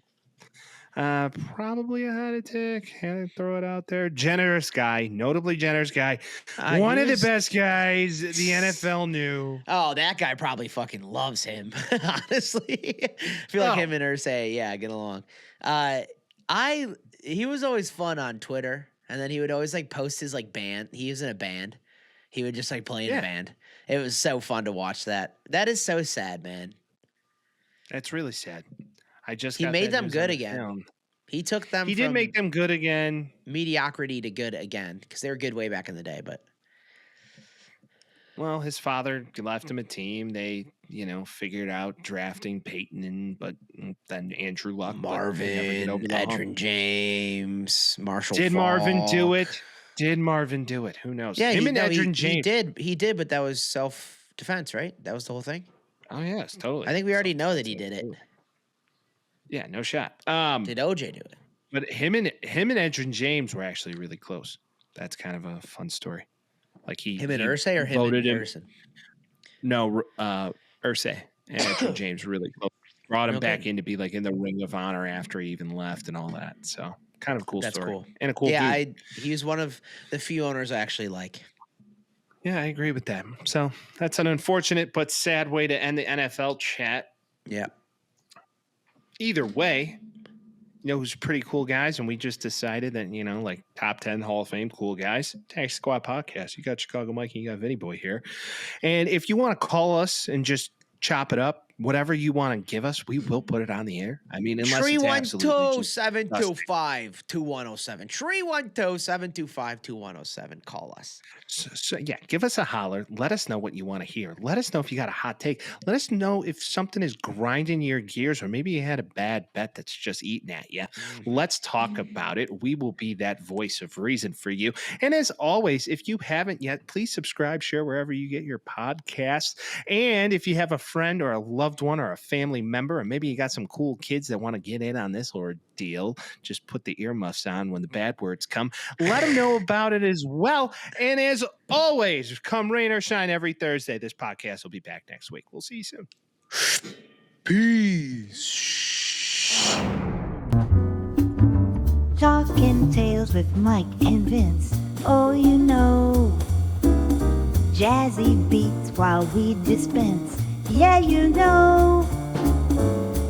Probably a heart attack. Throw it out there. Generous guy, notably generous guy. One of the best guys the NFL knew. Oh, that guy probably fucking loves him. Honestly, I feel like him and Irsay, get along. He was always fun on Twitter, and then he would always post his band. He was in a band. He would just play in a band. It was so fun to watch that. That is so sad, man. That's really sad. He made them good again. He took them. He did make them good again. Mediocrity to good again, because they were good way back in the day. But well, his father left him a team. They, figured out drafting Peyton, but then Andrew Luck, Marvin, Edgerrin James, Marshall. Did Faulk. Marvin do it? Did Marvin do it? Who knows? Yeah, Edgerrin James. He did, but that was self-defense, right? That was the whole thing. Oh yes, totally. I think we already know that he did it. Yeah, no shot. Did OJ do it? But him and Edgerrin James were actually really close. That's kind of a fun story. Him and Irsay, or him and Harrison? No, Irsay and Edgerrin James really close. Brought him back in to be in the Ring of Honor after he even left and all that. So kind of a cool story. That's cool. And a cool dude. He was one of the few owners I actually like. Yeah, I agree with that. So that's an unfortunate but sad way to end the NFL chat. Yeah. Either way, who's pretty cool guys, and we just decided that, top 10 Hall of Fame cool guys. Taxi Squad Podcast. You got Chicago Mike and you got Vinny Boy here. And if you want to call us and just chop it up, whatever you want to give us, we will put it on the air. I mean, unless it's absolutely 312-725-2107. 312-725-2107. Call us. So, give us a holler. Let us know what you want to hear. Let us know if you got a hot take. Let us know if something is grinding your gears, or maybe you had a bad bet that's just eating at you. Let's talk about it. We will be that voice of reason for you. And as always, if you haven't yet, please subscribe, share wherever you get your podcasts. And if you have a friend or a loved one or a family member, or maybe you got some cool kids that want to get in on this ordeal, just put the earmuffs on when the bad words come. Let them know about it as well. And as always, come rain or shine, every Thursday, this podcast will be back next week. We'll see you soon. Peace. Talking Tales with Mike and Vince. Oh, jazzy beats while we dispense. Yeah,